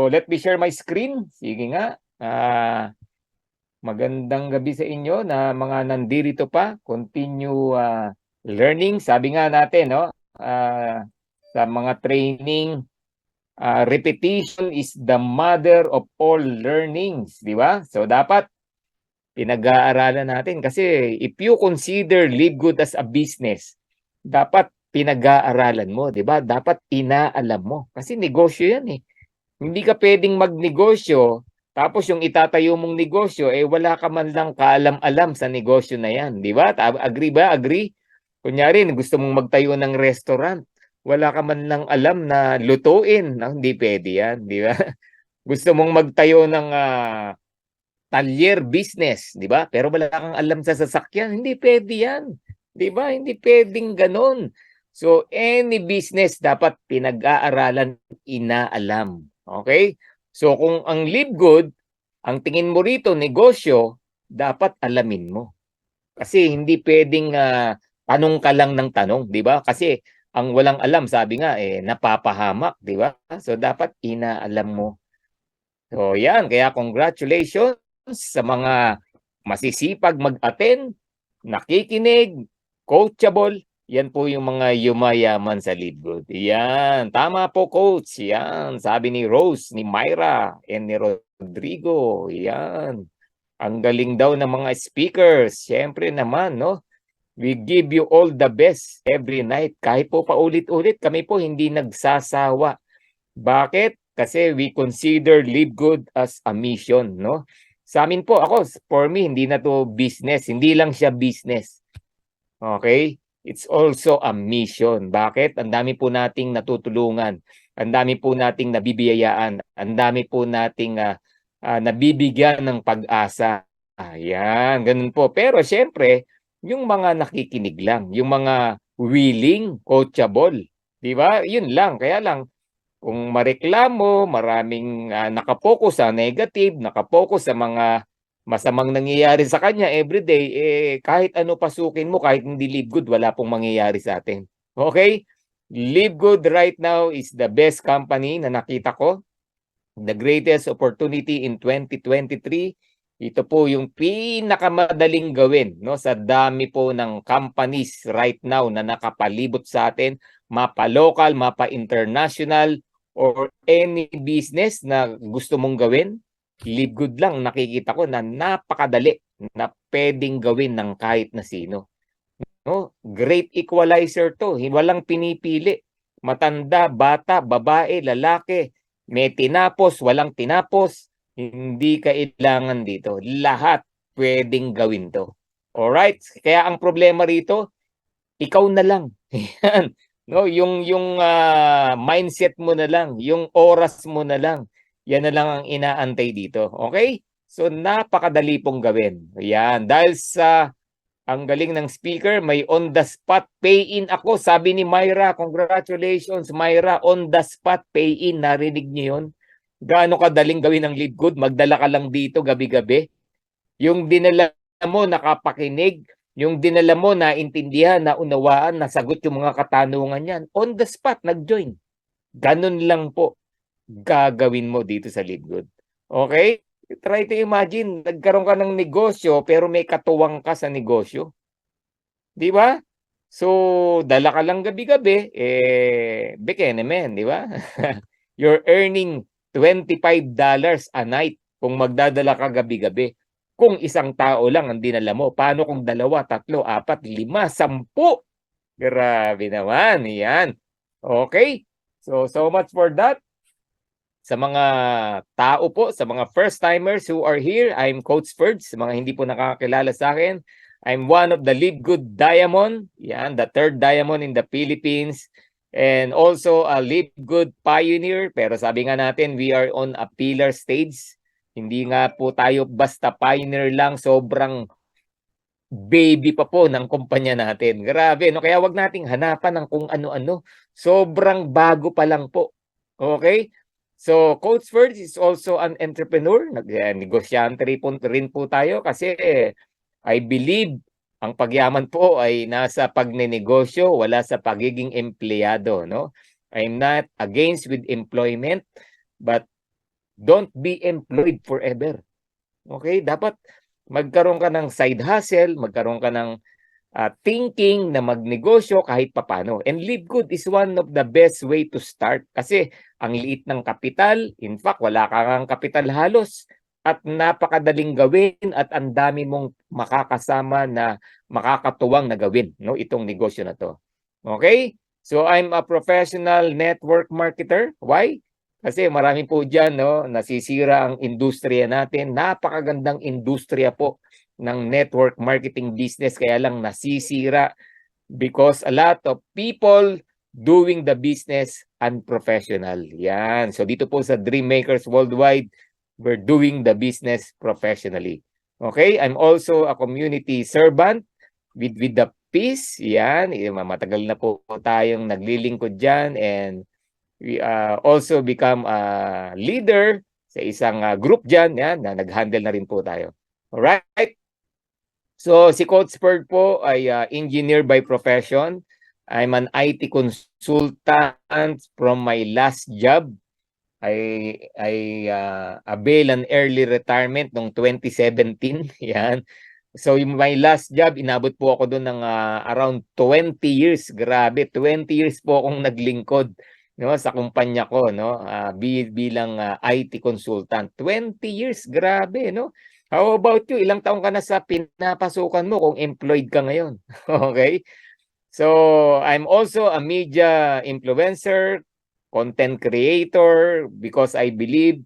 let me share my screen. Sige nga. Magandang gabi sa inyo na mga nandirito pa. Continue learning. Sabi nga natin, no? Sa mga training, repetition is the mother of all learnings. Di ba? So, dapat pinag-aaralan natin. Kasi if you consider Live Good as a business, dapat pinag-aaralan mo. Di ba? Dapat inaalam mo. Kasi negosyo yan eh. Hindi ka pwedeng magnegosyo, tapos yung itatayo mong negosyo, wala ka man lang kaalam-alam sa negosyo na yan. Di ba? Agree ba? Agree? Kunyari, gusto mong magtayo ng restaurant, wala ka man lang alam na lutuin. No? Hindi pwede yan. Di ba? Gusto mong magtayo ng talyer business, di ba? Pero wala kang alam sa sasakyan, hindi pwede yan. Di ba? Hindi pwedeng ganon. So, any business dapat pinag-aaralan, inaalam. Okay? So, kung ang Live Good, ang tingin mo rito, negosyo, dapat alamin mo. Kasi hindi pwedeng tanong ka lang ng tanong, di ba? Kasi ang walang alam, sabi nga, napapahamak, di ba? So, dapat inaalam mo. So, yan. Kaya congratulations sa mga masisipag mag-attend, nakikinig, coachable. Yan po yung mga yumayaman sa Live Good. Yan. Tama po, coach. Yan. Sabi ni Rose, ni Myra, and ni Rodrigo. Yan. Ang galing daw ng mga speakers. Siyempre naman, no? We give you all the best every night. Kahit po paulit-ulit, kami po hindi nagsasawa. Bakit? Kasi we consider Live Good as a mission, no? Sa amin po, for me, hindi na to business. Hindi lang siya business. Okay? It's also a mission. Bakit? Ang dami po nating natutulungan. Ang dami po nating nabibiyayaan. Ang dami po nating nabibigyan ng pag-asa. Ayan, ganun po. Pero syempre, yung mga nakikinig lang, yung mga willing, coachable. Di ba? Yun lang. Kaya lang, kung mareklamo, maraming nakapokus sa negative, nakapokus sa mga masamang nangyayari sa kanya everyday, kahit ano pasukin mo, kahit hindi Live Good, wala pong mangyayari sa atin. Okay? Live Good right now is the best company na nakita ko. The greatest opportunity in 2023. Ito po yung pinakamadaling gawin, no, sa dami po ng companies right now na nakapalibot sa atin, mapa-local, mapa-international, or any business na gusto mong gawin. Live Good lang, nakikita ko na napakadali na pwedeng gawin ng kahit na sino. No? Great equalizer to. Walang pinipili. Matanda, bata, babae, lalaki, may tinapos, walang tinapos, hindi kailangan dito. Lahat pwedeng gawin to. Alright? Kaya ang problema rito, ikaw na lang. Yan. No, yung mindset mo na lang, yung oras mo na lang. Yan na lang ang inaantay dito. Okay? So napakadali pong gawin. Yan, dahil sa ang galing ng speaker, may on the spot pay-in ako. Sabi ni Myra, congratulations Myra, on the spot pay-in. Narinig niyo yun? Gaano kadaling gawin ng Live Good? Magdala ka lang dito gabi-gabi. Yung dinala mo, nakapakinig. Yung dinala mo, naintindihan, naunawaan, nasagot yung mga katanungan yan. On the spot, nag-join. Ganun lang po gagawin mo dito sa Live Good. Okay? Try to imagine, nagkaroon ka ng negosyo pero may katuwang ka sa negosyo. Di ba? So, dala ka lang gabi-gabi, bekene men, di ba? You're earning $25 a night kung magdadala ka gabi-gabi. Kung isang tao lang ang dinala mo, paano kung 2, 3, 4, 5, 10? Grabe naman, yan. Okay? So much for that. Sa mga tao po, sa mga first-timers who are here, I'm Coach Ferds. Sa mga hindi po nakakakilala sa akin, I'm one of the Live Good Diamond. Yan, the 3rd diamond in the Philippines. And also a Live Good Pioneer. Pero sabi nga natin, we are on a pillar stage. Hindi nga po tayo basta pioneer lang, sobrang baby pa po ng kumpanya natin. Grabe, no? Kaya wag nating hanapan ng kung ano-ano. Sobrang bago pa lang po. Okay? So, Coach Ferds is also an entrepreneur. Negosyante rin po tayo kasi I believe ang pagyaman po ay nasa pagnenegosyo, wala sa pagiging empleyado, no? I'm not against with employment, but Don't be employed forever. Okay? Dapat magkaroon ka ng side hustle, magkaroon ka ng thinking na magnegosyo kahit papano. And Live Good is one of the best way to start kasi ang liit ng kapital, in fact, wala kang kapital halos at napakadaling gawin at ang dami mong makakasama na makakatuwang na gawin, no, itong negosyo na to. Okay? So I'm a professional network marketer. Why? Kasi marami po diyan, no, nasisira ang industriya natin. Napakagandang industriya po ng network marketing business, kaya lang nasisira because a lot of people doing the business unprofessional. Yan. So dito po sa Dream Makers Worldwide, we're doing the business professionally. Okay? I'm also a community servant with the peace. Yan. Matagal na po tayong naglilingkod dyan, and we also become a leader sa isang group dyan, yan, na nag-handle na rin po tayo. Alright? So si Coach Bird po ay engineer by profession. I'm an IT consultant from my last job. I avail an early retirement noong 2017. Yan. So in my last job, inabot po ako doon ng around 20 years. Grabe, 20 years po akong naglingkod, no, sa kumpanya ko, no, bilang IT consultant. 20 years, grabe, no? How about you? Ilang taong ka na sa pinapasukan mo kung employed ka ngayon? Okay? So, I'm also a media influencer, content creator, because I believe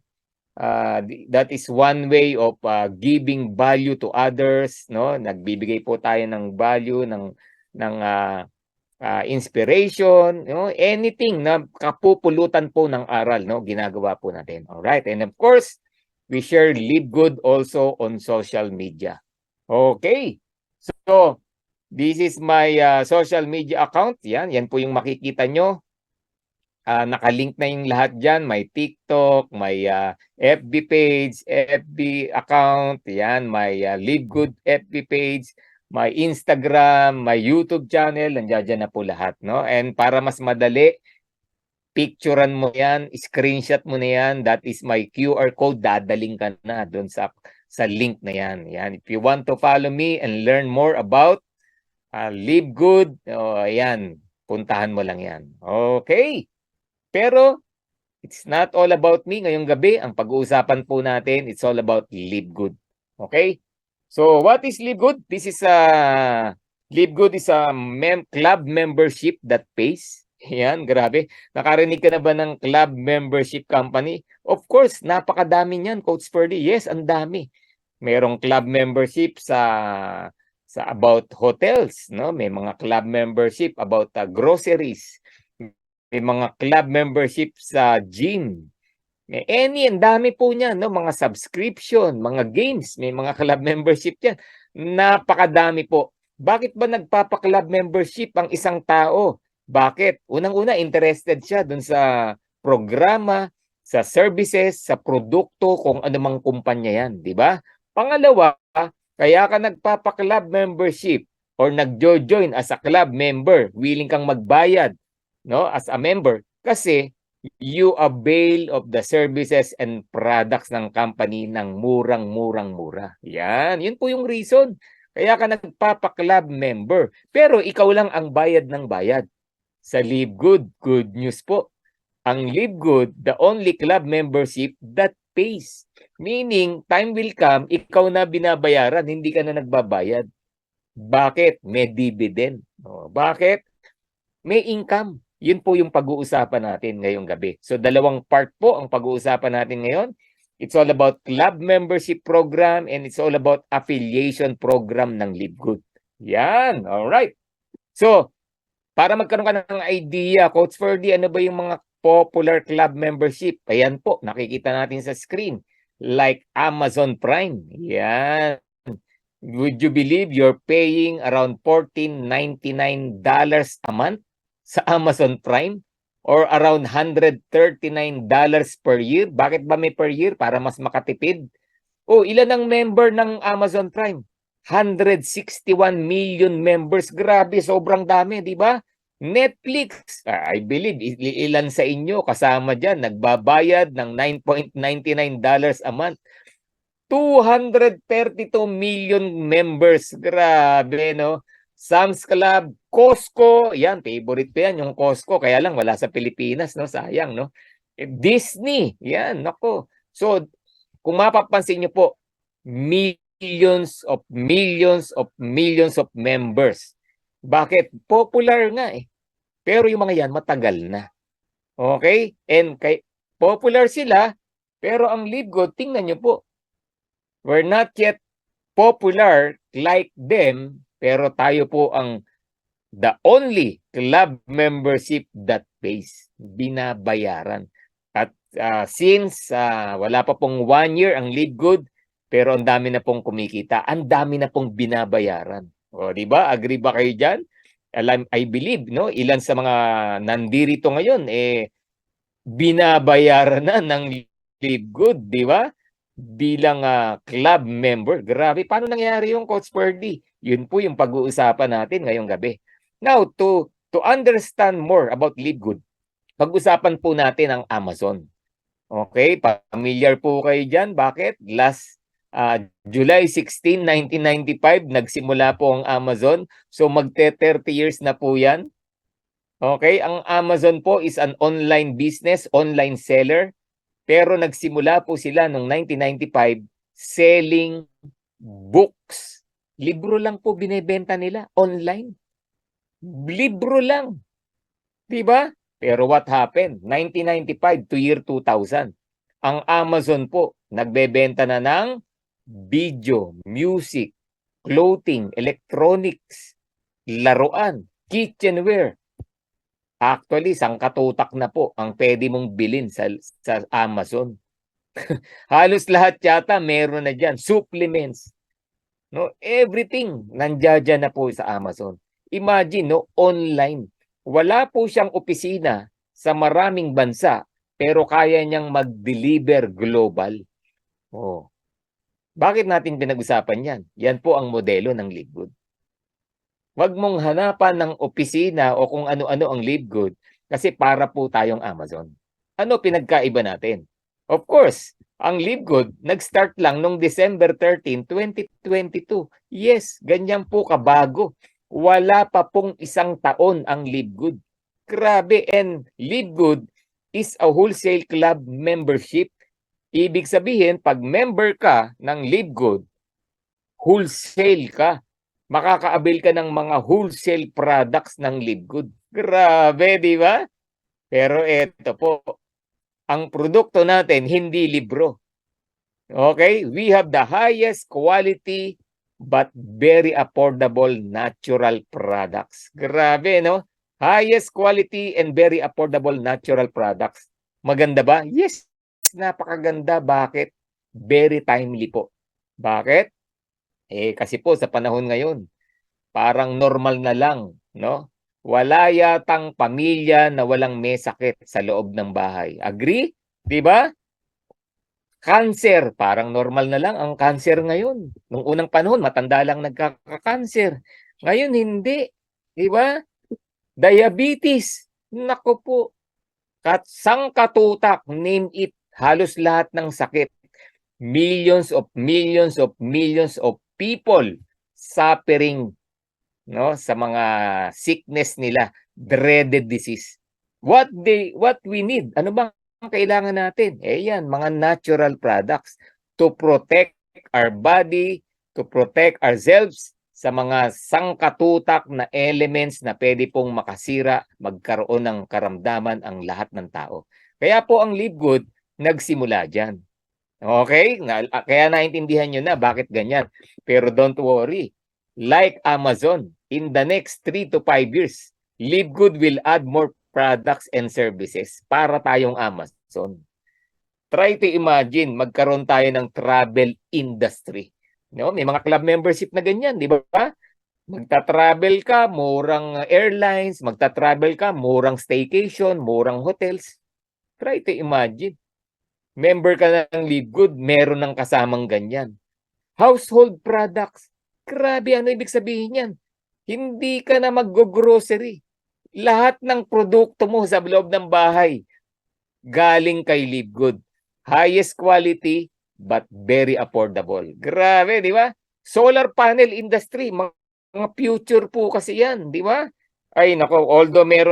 that is one way of giving value to others, no? Nagbibigay po tayo ng value, ng inspiration, no? Anything na kapupulutan po ng aral, no? Ginagawa po natin. All right? And of course, we share Live Good also on social media. Okay. So, this is my social media account. Yan po yung makikita nyo. Nakalink na yung lahat dyan. May TikTok, may FB page, FB account. Yan, may Live Good FB page, may Instagram, may YouTube channel. Nandiyan dyan na po lahat, no? And para mas madali, picturean mo yan, screenshot mo na yan, that is my QR code, dadaling ka na doon sa link na yan. Yan. If you want to follow me and learn more about Live Good, ayan, puntahan mo lang yan. Okay. Pero, it's not all about me. Ngayong gabi, ang pag-uusapan po natin, it's all about Live Good. Okay? So, what is Live Good? This is Live Good is a club membership that pays. Yan, grabe. Nakarinig ka na ba ng club membership company? Of course, napakadami niyan, Coach Ferdy. Yes, ang dami. Merong club membership sa about hotels, no? May mga club membership about groceries. May mga club membership sa gym. May ang dami po niyan, no? Mga subscription, mga games, may mga club membership yan. Napakadami po. Bakit ba nagpapa-club membership ang isang tao? Bakit? Unang-una, interested siya dun sa programa, sa services, sa produkto, kung anumang kumpanya yan, di ba? Pangalawa, kaya ka nagpapa-club membership or nag-join as a club member, willing kang magbayad, no, as a member, kasi you avail of the services and products ng company ng murang-mura. Yan, yun po yung reason. Kaya ka nagpapa-club member. Pero ikaw lang ang bayad ng bayad. Sa Live Good, good news po. Ang Live Good, the only club membership that pays. Meaning, time will come, ikaw na binabayaran, hindi ka na nagbabayad. Bakit? May dividend. Bakit? May income. Yun po yung pag-uusapan natin ngayong gabi. So, dalawang part po ang pag-uusapan natin ngayon. It's all about club membership program and it's all about affiliation program ng Live Good. Yan. Alright. So, para magkaroon ka ng idea, Coach Ferdy, ano ba yung mga popular club membership? Ayan po, nakikita natin sa screen. Like Amazon Prime. Yan. Would you believe you're paying around $14.99 a month sa Amazon Prime? Or around $139 per year? Bakit ba may per year? Para mas makatipid. Ilan ang member ng Amazon Prime? 161 million members. Grabe, sobrang dami, di ba? Netflix, I believe ilan sa inyo kasama diyan nagbabayad ng $9.99 a month. 232 million members. Grabe, no? Sam's Club, Costco, yan, favorite ko yan, yung Costco. Kaya lang, wala sa Pilipinas, no? Sayang, no? Disney, yan, nako. So, kung mapapansin nyo po, millions of members. Bakit? Popular nga eh. Pero yung mga yan, matagal na. Okay? And popular sila, pero ang LiveGood, tingnan nyo po, we're not yet popular like them, pero tayo po ang the only club membership that pays. Binabayaran. At since wala pa pong 1 year ang LiveGood, pero ang dami na pong kumikita, ang dami na pong binabayaran. O, di ba? Agree ba kayo dyan? I believe, no? Ilan sa mga nandirito ngayon, binabayaran na ng LiveGood, di ba? Bilang club member. Grabe, paano nangyari yung Coach Purdy? Yun po yung pag-uusapan natin ngayong gabi. Now, to understand more about LiveGood, pag-usapan po natin ang Amazon. Okay, familiar po kayo dyan. Bakit? Last July 16, 1995, nagsimula po ang Amazon. So magte-30 years na po yan. Okay, ang Amazon po is an online business, online seller. Pero nagsimula po sila noong 1995 selling books. Libro lang po binebenta nila online. Libro lang. 'Di ba? Pero what happened? 1995 to year 2000. Ang Amazon po nagbebenta na ng video, music, clothing, electronics, laruan, kitchenware. Actually, sangkatutak na po ang pwede mong bilhin sa Amazon. Halos lahat yata meron na diyan, supplements, no? Everything nandiyan na po sa Amazon. Imagine, no, online. Wala po siyang opisina sa maraming bansa, pero kaya niyang mag-deliver global. Oh. Bakit natin pinag-usapan 'yan? Yan po ang modelo ng LiveGood. Wag mong hanapan ng opisina o kung ano-ano ang LiveGood kasi para po tayong Amazon. Ano pinagkaiba natin? Of course, ang LiveGood nag-start lang noong December 13, 2022. Yes, ganyan po kabago. Wala pa pong 1 taon ang LiveGood. Grabe, and LiveGood is a wholesale club membership. Ibig sabihin, pag member ka ng LiveGood, wholesale ka. Makaka-avail ka ng mga wholesale products ng LiveGood. Grabe, di ba? Pero eto po, ang produkto natin hindi libro. Okay? We have the highest quality but very affordable natural products. Grabe, no? Highest quality and very affordable natural products. Maganda ba? Yes, napakaganda. Bakit? Very timely po. Bakit? Kasi po sa panahon ngayon, parang normal na lang, no? Wala yatang pamilya na walang may sakit sa loob ng bahay. Agree? 'Di ba? Cancer, parang normal na lang ang cancer ngayon. Nung unang panahon, matanda lang nagkaka-cancer. Ngayon hindi, 'di ba? Diabetes, nako po. Sangkatutak, name it, halos lahat ng sakit. Millions of people suffering, no, sa mga sickness nila, dreaded disease. What we need, ano bang kailangan natin? Yan, mga natural products to protect our body, to protect ourselves sa mga sangkatutak na elements na pwede pong makasira, magkaroon ng karamdaman ang lahat ng tao. Kaya po ang LiveGood nagsimula diyan. Okay? Kaya naintindihan nyo na bakit ganyan. Pero don't worry. Like Amazon, in the next 3 to 5 years, LiveGood will add more products and services para tayong Amazon. Try to imagine, magkaroon tayo ng travel industry. No? May mga club membership na ganyan, di ba? Magta-travel ka, murang airlines, magta-travel ka, murang staycation, murang hotels. Try to imagine. Member ka ng LiveGood, meron ng kasamang ganyan. Household products. Grabe, ano ibig sabihin yan? Hindi ka na mag-grocery. Lahat ng produkto mo sa loob ng bahay, galing kay Live Good. Highest quality, but very affordable. Grabe, di ba? Solar panel industry, mga future po kasi yan, di ba? Ay nako, although may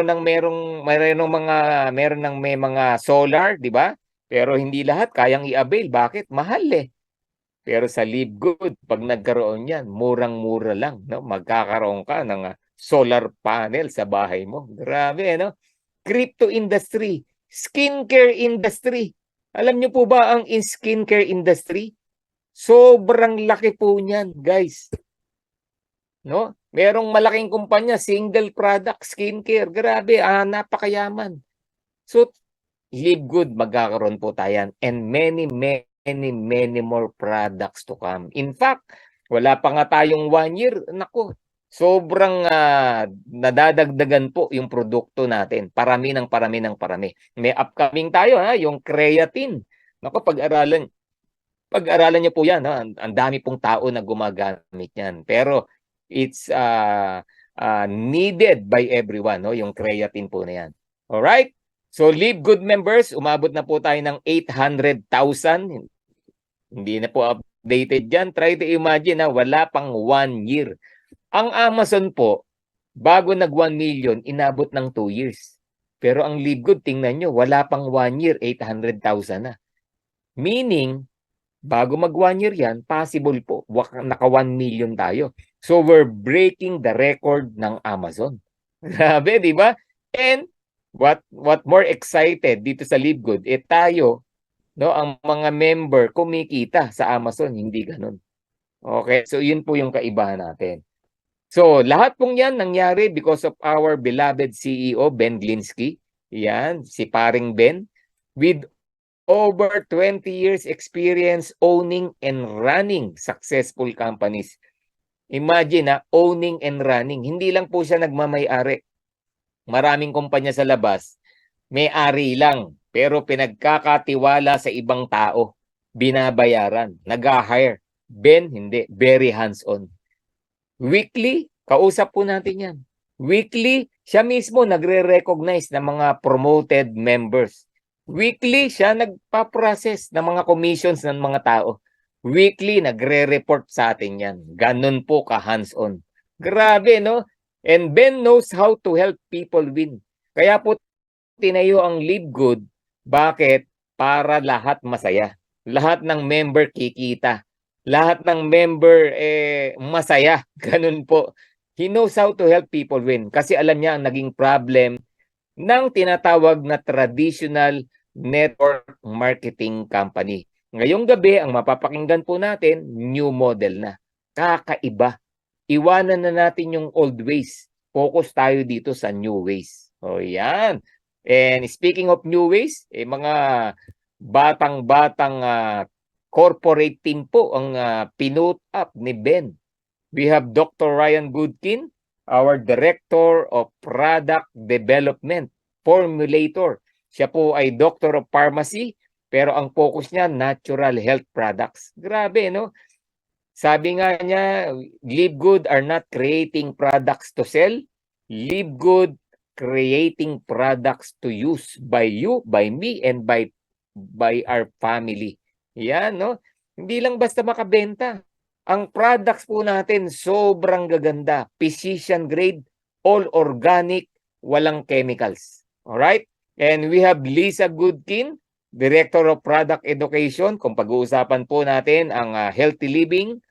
mga solar, di ba? Pero hindi lahat kayang i-avail. Bakit? Mahal eh. Pero sa Live Good, pag nagkaroon yan, murang-mura lang, no? Magkakaroon ka ng solar panel sa bahay mo. Grabe, no? Crypto industry, skincare industry. Alam niyo po ba ang skincare industry? Sobrang laki po niyan, guys. No? Merong malaking kumpanya, single product skincare. Grabe, napakayaman. So, Live Good, magkakaroon po tayo and many more products to come. In fact, wala pa nga tayong 1 year. Nako, sobrang nadadagdagan po yung produkto natin. Parami ng parami ng parami. May upcoming tayo, yung creatine. Nako, pag-aralan niyo po yan. Ang dami pong tao na gumagamit yan. Pero it's needed by everyone, no? Yung creatine po na yan. Alright? So, Live Good members, umabot na po tayo ng 800,000. Hindi na po updated dyan. Try to imagine na wala pang 1 year. Ang Amazon po, bago nag 1 million, inabot ng 2 years. Pero ang Live Good, tingnan nyo, wala pang 1 year, 800,000 na. Meaning, bago mag 1 year yan, possible po, naka 1 million tayo. So, we're breaking the record ng Amazon. Grabe, di ba? And, what more excited dito sa Live Good, tayo, no, ang mga member kumikita sa Amazon, hindi ganun. Okay, so yun po yung kaibahan natin. So, lahat pong yan nangyari because of our beloved CEO, Ben Glinsky. Yan, si paring Ben, with over 20 years experience owning and running successful companies. Imagine owning and running. Hindi lang po siya nagmamay-ari. Maraming kumpanya sa labas, may-ari lang, pero pinagkakatiwala sa ibang tao, binabayaran, nag-hire. Ben, hindi, very hands-on. Weekly, kausap po natin yan. Weekly, siya mismo nagre-recognize ng mga promoted members. Weekly, siya nagpa-process ng mga commissions ng mga tao. Weekly, nagre-report sa atin yan. Ganun po ka hands-on. Grabe, no? And Ben knows how to help people win. Kaya po tinayo ang Live Good. Bakit? Para lahat masaya. Lahat ng member kikita. Lahat ng member masaya. Ganun po. He knows how to help people win. Kasi alam niya ang naging problem ng tinatawag na traditional network marketing company. Ngayong gabi, ang mapapakinggan po natin, new model na. Kakaiba. Iwanan na natin yung old ways. Focus tayo dito sa new ways. O yan. And speaking of new ways, mga batang-batang corporate team po ang pinut up ni Ben. We have Dr. Ryan Goodkin, our Director of Product Development, Formulator. Siya po ay Doctor of Pharmacy, pero ang focus niya, natural health products. Grabe, no? Sabi nga niya, Live Good are not creating products to sell. Live Good creating products to use by you, by me, and by our family. Yan, no? Hindi lang basta makabenta. Ang products po natin, sobrang gaganda. Precision grade, all organic, walang chemicals. Alright? And we have Lisa Goodkin, Director of Product Education. Kung pag-uusapan po natin ang healthy living,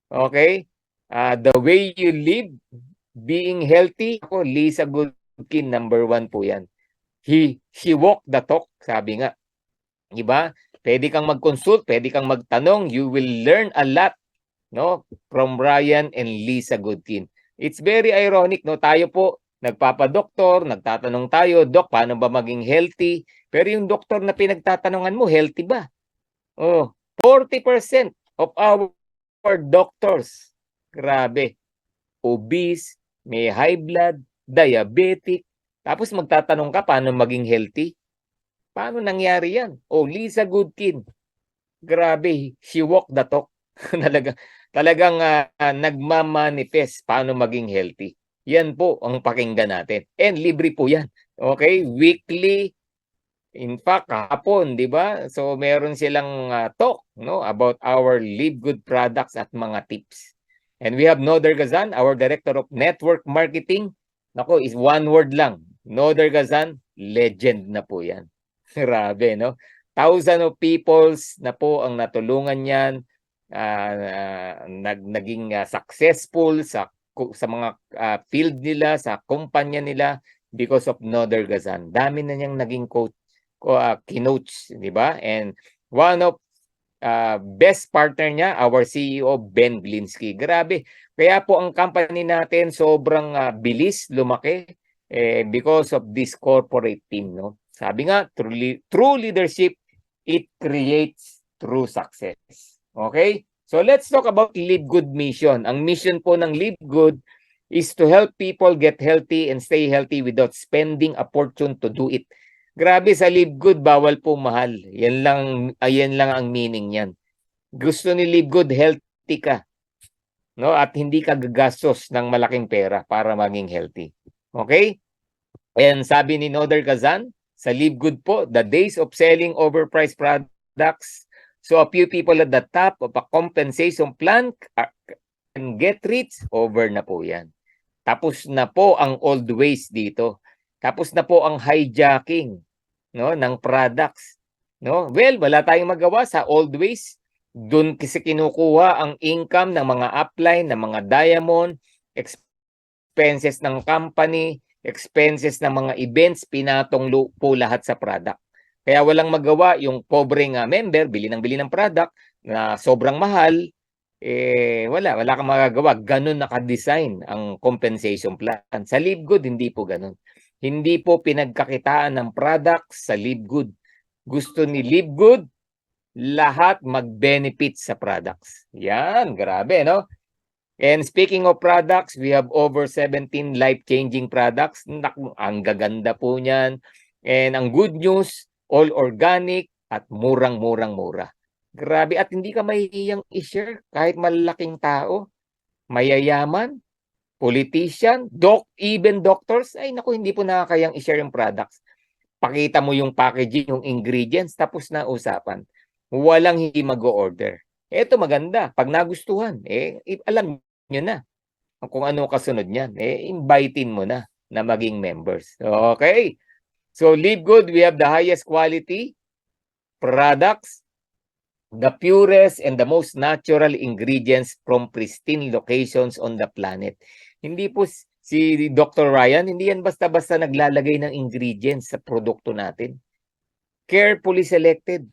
okay? The way you live, being healthy, ako, Lisa Goodkin, number 1 po yan. She walk the talk, sabi nga. Diba? Pwede kang mag-consult, pwede kang magtanong, you will learn a lot, no, from Ryan and Lisa Goodkin. It's very ironic, no? Tayo po, nagpapadoktor, nagtatanong tayo, Dok, paano ba maging healthy? Pero yung doktor na pinagtatanungan mo, healthy ba? 40% of our doctors, grabe, obese, may high blood, diabetic, tapos magtatanong ka paano maging healthy? Paano nangyari yan? Lisa Goodkin, grabe, she walk the talk. Talagang nagmamanifest paano maging healthy. Yan po ang pakinggan natin. And libre po yan. Okay? Weekly. In fact, kahapon, di ba? So, meron silang talk no, about our Live Good products at mga tips. And we have Noder Gazan, our Director of Network Marketing. Nako, is one word lang. Noder Gazan, legend na po yan. Grabe, no? Thousands of peoples na po ang natulungan yan. Naging successful sa mga field nila, sa kumpanya nila because of Noder Gazan. Dami na niyang naging keynotes, di ba? And one of best partner niya, our CEO, Ben Glinsky. Grabe. Kaya po ang company natin sobrang bilis lumaki because of this corporate team. No? Sabi nga, true leadership, it creates true success. Okay? So let's talk about Live Good mission. Ang mission po ng Live Good is to help people get healthy and stay healthy without spending a fortune to do it. Grabe, sa Live Good, bawal po mahal. Yan lang ang meaning niyan. Gusto ni Live Good, healthy ka. No? At hindi ka gagastos ng malaking pera para maging healthy. Okay? And sabi ni Noder Gazan, sa Live Good po, the days of selling overpriced products, so a few people at the top of a compensation plan can get rich, over na po yan. Tapos na po ang old ways dito. Tapos na po ang hijacking, no, ng products, no? Well, wala tayong magawa sa old ways. Doon kasi kinukuha ang income ng mga upline, ng mga diamond, expenses ng company, expenses ng mga events, pinatong po lahat sa product. Kaya walang magawa yung pobreng member, bili ng product na sobrang mahal, wala kang magagawa. Ganun naka-design ang compensation plan. Sa Live Good, hindi po ganun. Hindi po pinagkakitaan ng product sa Live Good. Gusto ni Live Good, lahat mag-benefit sa products. Yan, grabe, no? And speaking of products, we have over 17 life-changing products. Naku, ang gaganda po niyan. And ang good news, all organic at murang-mura. Grabe, at hindi ka mahihiyang i-share kahit malalaking tao, mayayaman, politician, even doctors. Ay naku, hindi po nakakayang i-share yung products. Pakita mo yung packaging, yung ingredients, tapos na usapan. Walang hindi mag-order. Ito maganda, pag nagustuhan, alam nyo na kung ano kasunod niyan. Invitein mo na maging members. Okay? So, Live Good, we have the highest quality products, the purest and the most natural ingredients from pristine locations on the planet. Hindi po si Dr. Ryan, hindi yan basta-basta naglalagay ng ingredients sa produkto natin. Carefully selected.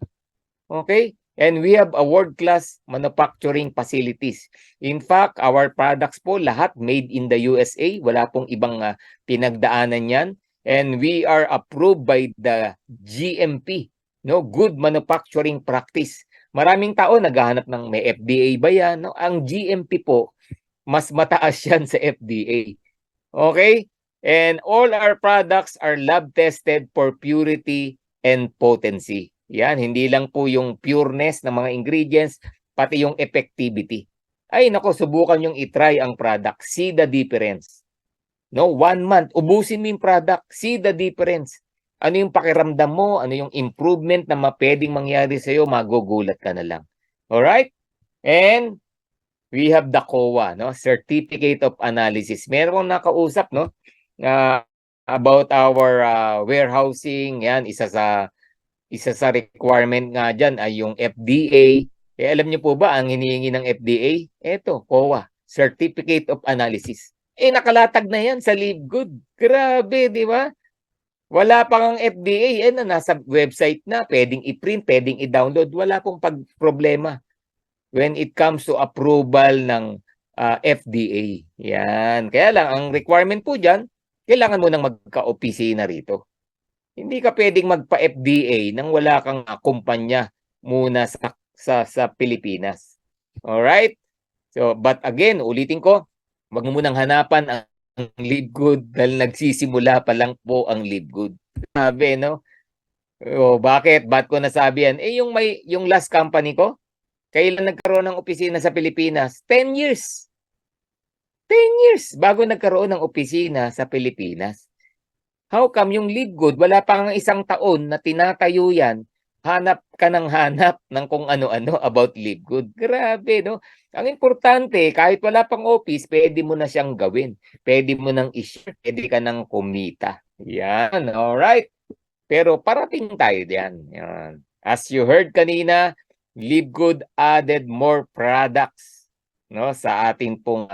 Okay? And we have a world-class manufacturing facilities. In fact, our products po lahat made in the USA. Wala pong ibang pinagdaanan yan. And we are approved by the GMP, no? Good Manufacturing Practice. Maraming tao naghahanap ng may FDA ba yan? No? Ang GMP po, mas mataas yan sa FDA. Okay? And all our products are lab-tested for purity and potency. Yan, hindi lang po yung pureness ng mga ingredients, pati yung effectivity. Ay, nako, subukan yung itry ang product. See the difference. No, 1 month, ubusin mo yung product. See the difference. Ano yung pakiramdam mo? Ano yung improvement na pwedeng mangyari sa'yo? Magugulat ka na lang. Alright? And we have the COA, no? Certificate of Analysis. Meron nakausap, no? About our warehousing. Yan, isa sa requirement nga dyan ay yung FDA. Alam niyo po ba ang hinihingi ng FDA? Ito, COA, Certificate of Analysis. Nakalatag na yan sa Live Good. Grabe, di ba? Wala pang FDA, nasa website na, pwedeng i-print, pwedeng i-download. Wala pong problema when it comes to approval ng FDA. Yan. Kaya lang, ang requirement po dyan, kailangan mo nang magka-opisina rito. Hindi ka pwedeng magpa-FDA nang wala kang kumpanya muna sa Pilipinas. Alright? So, but again, ulitin ko, wag mo munang hanapan ang Live Good dahil nagsisimula pa lang po ang Live Good. Sabi, no? Bakit? Ba't ko nasabi yan? Yung last company ko, kailan nagkaroon ng opisina sa Pilipinas? 10 years. 10 years bago nagkaroon ng opisina sa Pilipinas. How come yung Live Good, wala pa ngang 1 taon na tinatayo yan, hanap ka ng hanap ng kung ano-ano about Live Good. Grabe, no? Ang importante, kahit wala pang office, pwede mo na siyang gawin. Pwede mo nang i-share, pwede ka nang kumita. Yan, alright. Pero parating tayo diyan. Yan. As you heard kanina, Live Good added more products, no, sa ating pong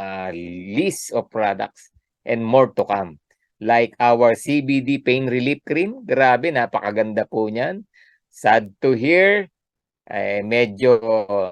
list of products and more to come. Like our CBD pain relief cream, grabe, napakaganda po niyan. Sad to hear, medyo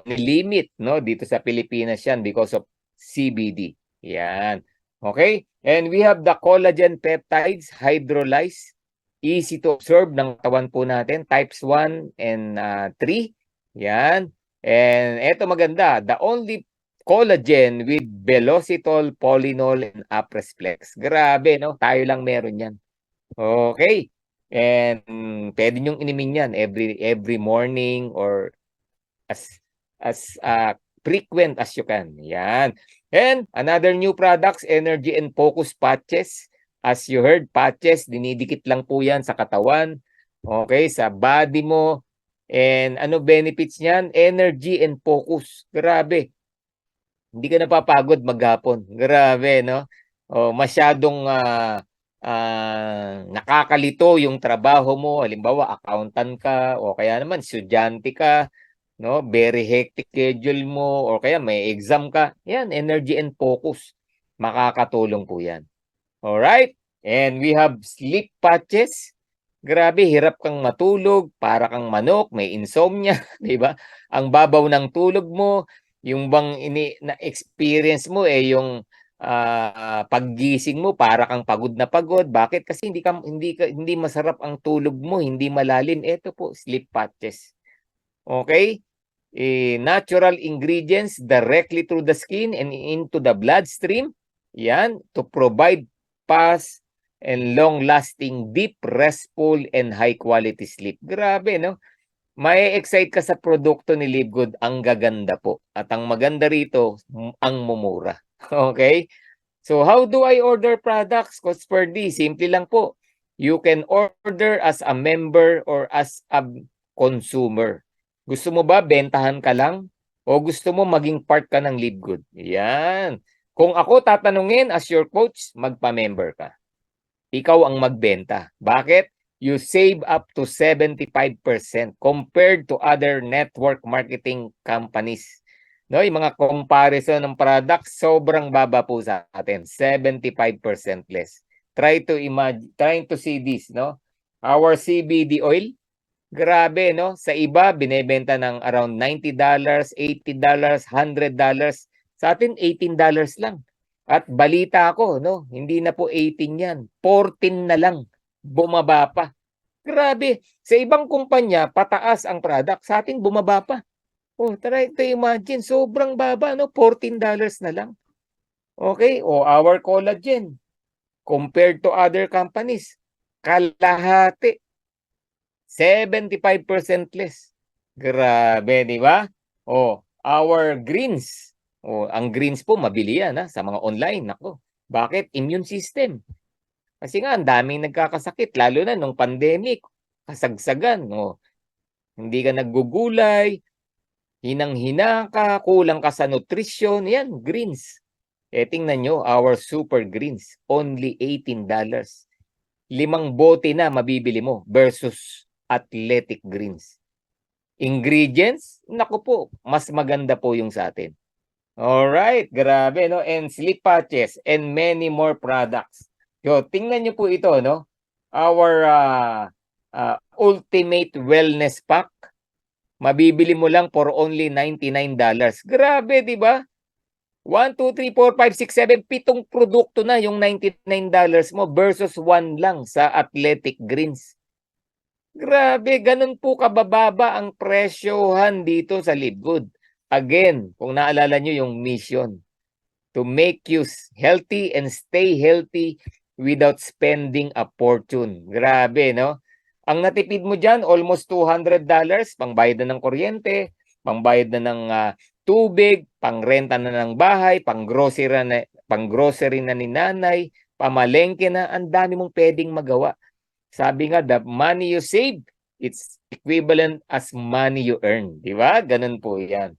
nilimit, no, dito sa Pilipinas yan because of CBD. Yan. Okay? And we have the collagen peptides hydrolyzed, easy to absorb ng katawan po natin, types 1 and 3. Yan. And eto maganda, the only collagen with velocitol, polynol, and apresflex. Grabe, no? Tayo lang meron yan. Okay. And pwede nyong inimin yan every morning or as frequent as you can. Yan. And another new products, energy and focus patches. As you heard, patches, dinidikit lang po yan sa katawan. Okay, sa body mo. And ano benefits niyan? Energy and focus. Grabe. Hindi ka napapagod maghapon. Grabe, no? Masyadong nakakalito yung trabaho mo. Halimbawa, accountant ka o kaya naman estudyante ka, no? Very hectic schedule mo o kaya may exam ka. Yan, energy and focus. Makakatulong po yan. Alright? And we have sleep patches. Grabe, hirap kang matulog, para kang manok, may insomnia, 'di ba? Ang babaw ng tulog mo, yung bang na-experience mo yung paggising mo para kang pagod na pagod. Bakit? Kasi hindi masarap ang tulog mo, hindi malalim. Ito po, sleep patches. Okay? Natural ingredients directly through the skin and into the bloodstream. Yan, to provide fast and long-lasting, deep, restful, and high-quality sleep. Grabe, no? May excite ka sa produkto ni Live Good, ang gaganda po. At ang maganda rito, ang mumura. Okay? So, how do I order products? Coach Ferdy, simple lang po. You can order as a member or as a consumer. Gusto mo ba bentahan ka lang? O gusto mo maging part ka ng Live Good? Yan. Kung ako tatanungin as your coach, magpa-member ka. Ikaw ang magbenta. Bakit? You save up to 75% compared to other network marketing companies. No, yung mga comparison ng products, sobrang baba po sa atin. 75% less. Try to see this, no? Our CBD oil, grabe, no? Sa iba, binebenta ng around $90, $80, $100. Sa atin, $18 lang. At balita ko, no, hindi na po 18 yan. 14 na lang. Bumaba pa. Grabe. Sa ibang kumpanya, pataas ang product. Sa atin, bumaba pa. Try to imagine. Sobrang baba, no? $14 na lang. Okay? Our collagen. Compared to other companies, kalahati. 75% less. Grabe, di ba? Our greens. Ang greens po, mabili yan sa mga online. Nako. Bakit? Immune system. Kasi nga, ang daming nagkakasakit, lalo na nung pandemic. Kasagsagan. Hindi ka naggugulay, hinang-hina ka, kulang ka sa nutrition. Yan, greens. Tingnan nyo, our super greens, only $18. 5 bote na mabibili mo versus athletic greens. Ingredients, naku po, mas maganda po yung sa atin. Alright, grabe, no? And sleep patches and many more products. So, tingnan nyo po ito, no? Our ultimate wellness pack, mabibili mo lang for only $99. Grabe, di ba? 1, 2, 3, 4, 5, 6, 7, 7 produkto na yung $99 mo versus 1 lang sa athletic greens. Grabe, ganun po kabababa ang presyohan dito sa Live Good. Again, kung naalala nyo yung mission, to make you healthy and stay healthy without spending a fortune. Grabe, no? Ang natipid mo dyan, almost $200, pangbayad na ng kuryente, pangbayad na ng tubig, pangrenta na ng bahay, panggrocery pang-grocery na ni nanay, pamalengke na, ang dami mong pwedeng magawa. Sabi nga, the money you save, it's equivalent as money you earn. Di ba? Ganun po yan.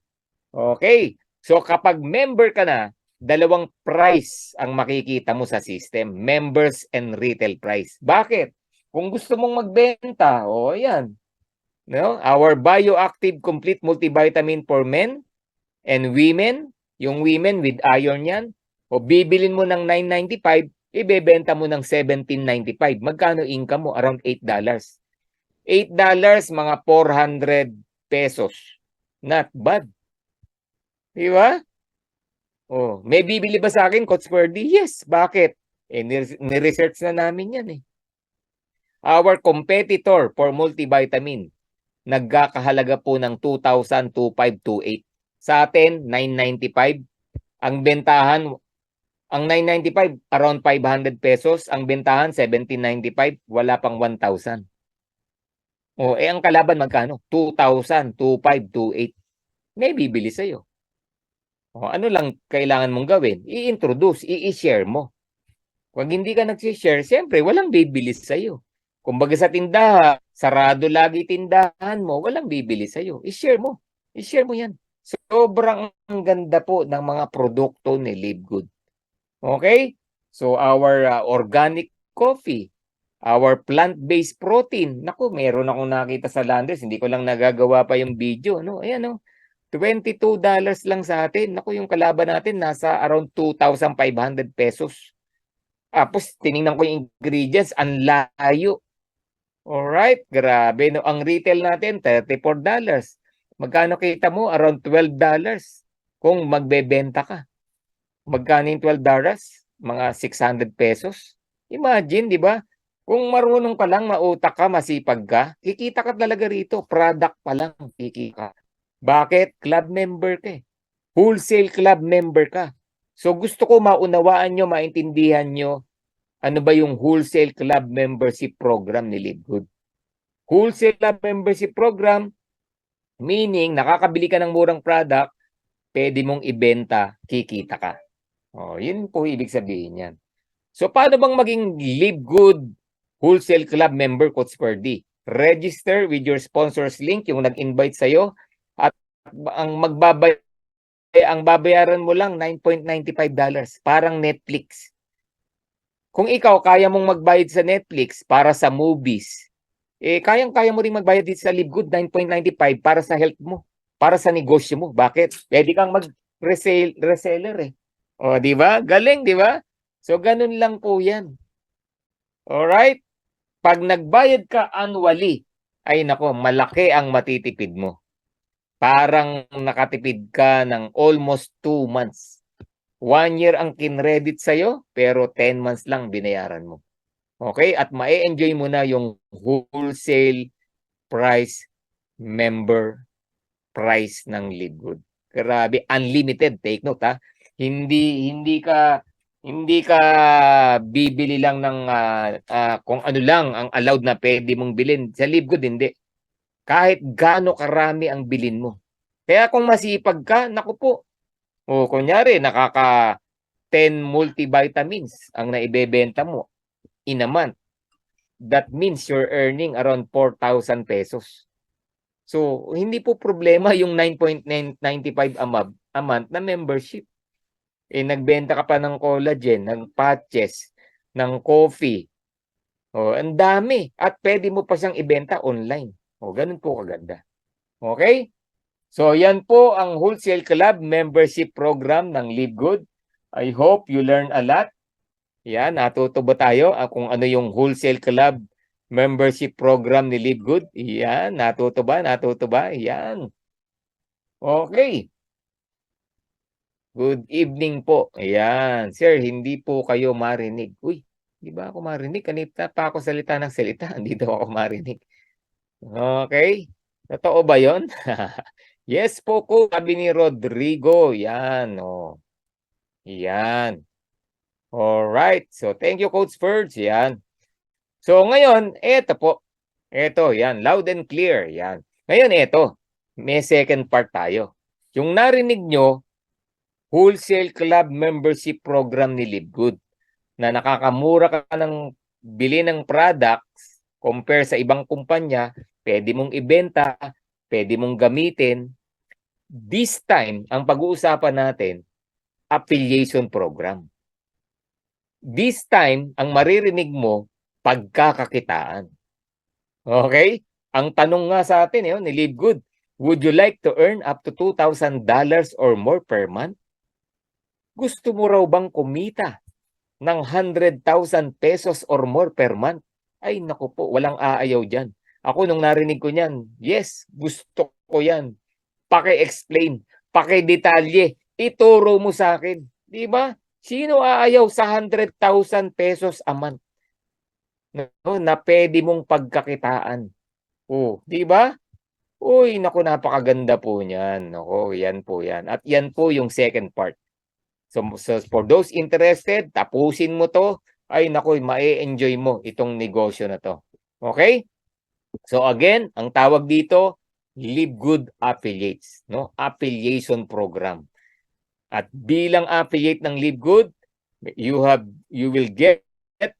Okay. So kapag member ka na, dalawang price ang makikita mo sa system. Members and retail price. Bakit? Kung gusto mong magbenta, yan. No? Our Bioactive Complete Multivitamin for Men and Women, yung women with iron yan, bibilin mo ng $9.95, ibebenta mo ng $17.95. Magkano income mo? Around $8. $8, mga 400 pesos. Not bad. Di ba? May bibili ba sa akin, Coach Ferdy? Yes. Bakit? Ni-research na namin yan eh. Our competitor for multivitamin, nagkakahalaga po ng 2,252.8. Sa atin, 995. Ang bentahan, ang 995, around 500 pesos. Ang bentahan, 1795. Wala pang 1,000. Ang kalaban magkano? 2,000, 2,528. May bibili sa'yo. Ano lang kailangan mong gawin? I-introduce, i-share mo. Kung hindi ka nag-share, siyempre, walang bibili sa'yo. Kumbaga sa tindahan, sarado lagi tindahan mo, walang bibili sa'yo. I-share mo. I-share mo yan. Sobrang ganda po ng mga produkto ni Live Good. Okay? So, our organic coffee, our plant-based protein. Naku, meron akong nakita sa Landers. Hindi ko lang nagagawa pa yung video. No? Ayan, no? $22 lang sa atin. Naku, yung kalaban natin nasa around 2,500 pesos. Tapos, tinignan ko yung ingredients, ang layo. Alright, grabe. No? Ang retail natin, $34. Magkano kita mo? Around $12 kung magbebenta ka. Magkano yung $12? Mga 600 pesos. Imagine, di ba? Kung marunong ka lang, mautak ka, masipag ka, kikita ka talaga rito. Product pa lang, kikita. Bakit? Club member ka eh. Wholesale club member ka. So gusto ko maunawaan nyo, maintindihan nyo, ano ba yung wholesale club membership program ni Live Good? Wholesale club membership program, meaning nakakabili ka ng murang product, pwede mong ibenta, kikita ka. Yun po ibig sabihin yan. So paano bang maging Live Good Wholesale Club member, Coach Ferdy? Register with your sponsors link, yung nag-invite sa'yo, at ang babayaran mo lang $9.95, parang Netflix. Kung ikaw kaya mong magbayad sa Netflix para sa movies, kayang-kaya mo rin magbayad dito sa Live Good, $9.95 para sa health mo, para sa negosyo mo. Bakit? Pwede kang mag-reseller eh. Di ba? Galing, di ba? So, ganun lang po yan. Alright? Pag nagbayad ka annually, ay nako, malaki ang matitipid mo. Parang nakatipid ka ng almost 2 months. 1 year ang kinredit sa'yo, pero 10 months lang binayaran mo. Okay? At ma-enjoy mo na yung wholesale price member price ng Live Good. Grabe, unlimited. Take note ha. Hindi ka bibili lang ng kung ano lang ang allowed na pwede mong bilhin. Sa Live Good, hindi. Kahit gaano karami ang bilin mo. Kaya kung masipag ka, naku po, kunyari, nakaka 10 multivitamins ang naibebenta mo in a month. That means you're earning around 4,000 pesos. So, hindi po problema yung 9.95 a month na membership. Nagbenta ka pa ng collagen, ng patches, ng coffee. Ang dami. At pwede mo pa siyang ibenta online. Ganun po kaganda. Okay? So, yan po ang Wholesale Club membership program ng Live Good. I hope you learn a lot. Yan, natuto ba tayo kung ano yung Wholesale Club membership program ni Live Good? Yan, natuto ba? Natuto ba? Yan. Okay. Good evening po. Ayan. Sir, hindi po kayo marinig. Uy, di ba ako marinig? Kanita pa ako salita ng salita. Hindi daw ako marinig. Okay. Totoo ba yon? Yes po ko, sabi ni Rodrigo. Yan, Yan. Alright. So, thank you, Coach Ferds. Yan. So, ngayon, eto po. Eto, yan. Loud and clear. Yan. Ngayon, eto. May second part tayo. Yung narinig nyo, wholesale club membership program ni Livegood na nakakamura ka ng bili ng products compare sa ibang kumpanya, pwede mong ibenta, pwede mong gamitin. This time, ang pag-uusapan natin, affiliation program. This time, ang maririnig mo, pagkakakitaan. Okay? Ang tanong nga sa atin ni Livegood, would you like to earn up to $2,000 or more per month? Gusto mo raw bang kumita ng 100,000 pesos or more per month? Ay naku po, walang aayaw dyan. Ako nung narinig ko niyan, yes, gusto ko yan. Paki-explain, paki-detalye, ituro mo sa akin. Di ba? Sino aayaw sa 100,000 pesos a month? No, na pwede mong pagkakitaan. Oh, di ba? Uy, naku, napakaganda po niyan. Nako, yan po yan. At yan po yung second part. So for those interested, tapusin mo to. Ay naku, ma-enjoy mo itong negosyo na to. Okay? So again, ang tawag dito, Livegood Affiliates, no? Affiliation program. At bilang affiliate ng Livegood, you will get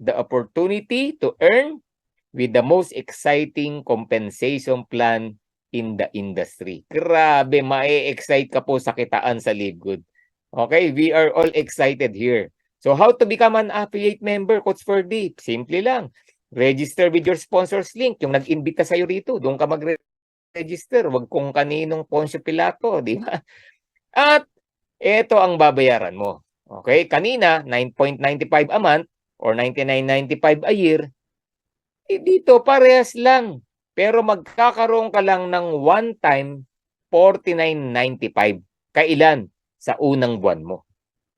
the opportunity to earn with the most exciting compensation plan in the industry. Grabe, ma-excite ka po sa kitaan sa Livegood. Okay, we are all excited here. So how to become an affiliate member, Coach Ferdy? Simple lang. Register with your sponsors link. Yung nag-imbita sa'yo rito, doon ka mag-register. Huwag kung kaninong Poncio Pilato, di ba? At ito ang babayaran mo. Okay, kanina, 9.95 a month or 99.95 a year. Dito, parehas lang. Pero magkakaroon ka lang ng one-time 49.95. Kailan? Sa unang buwan mo.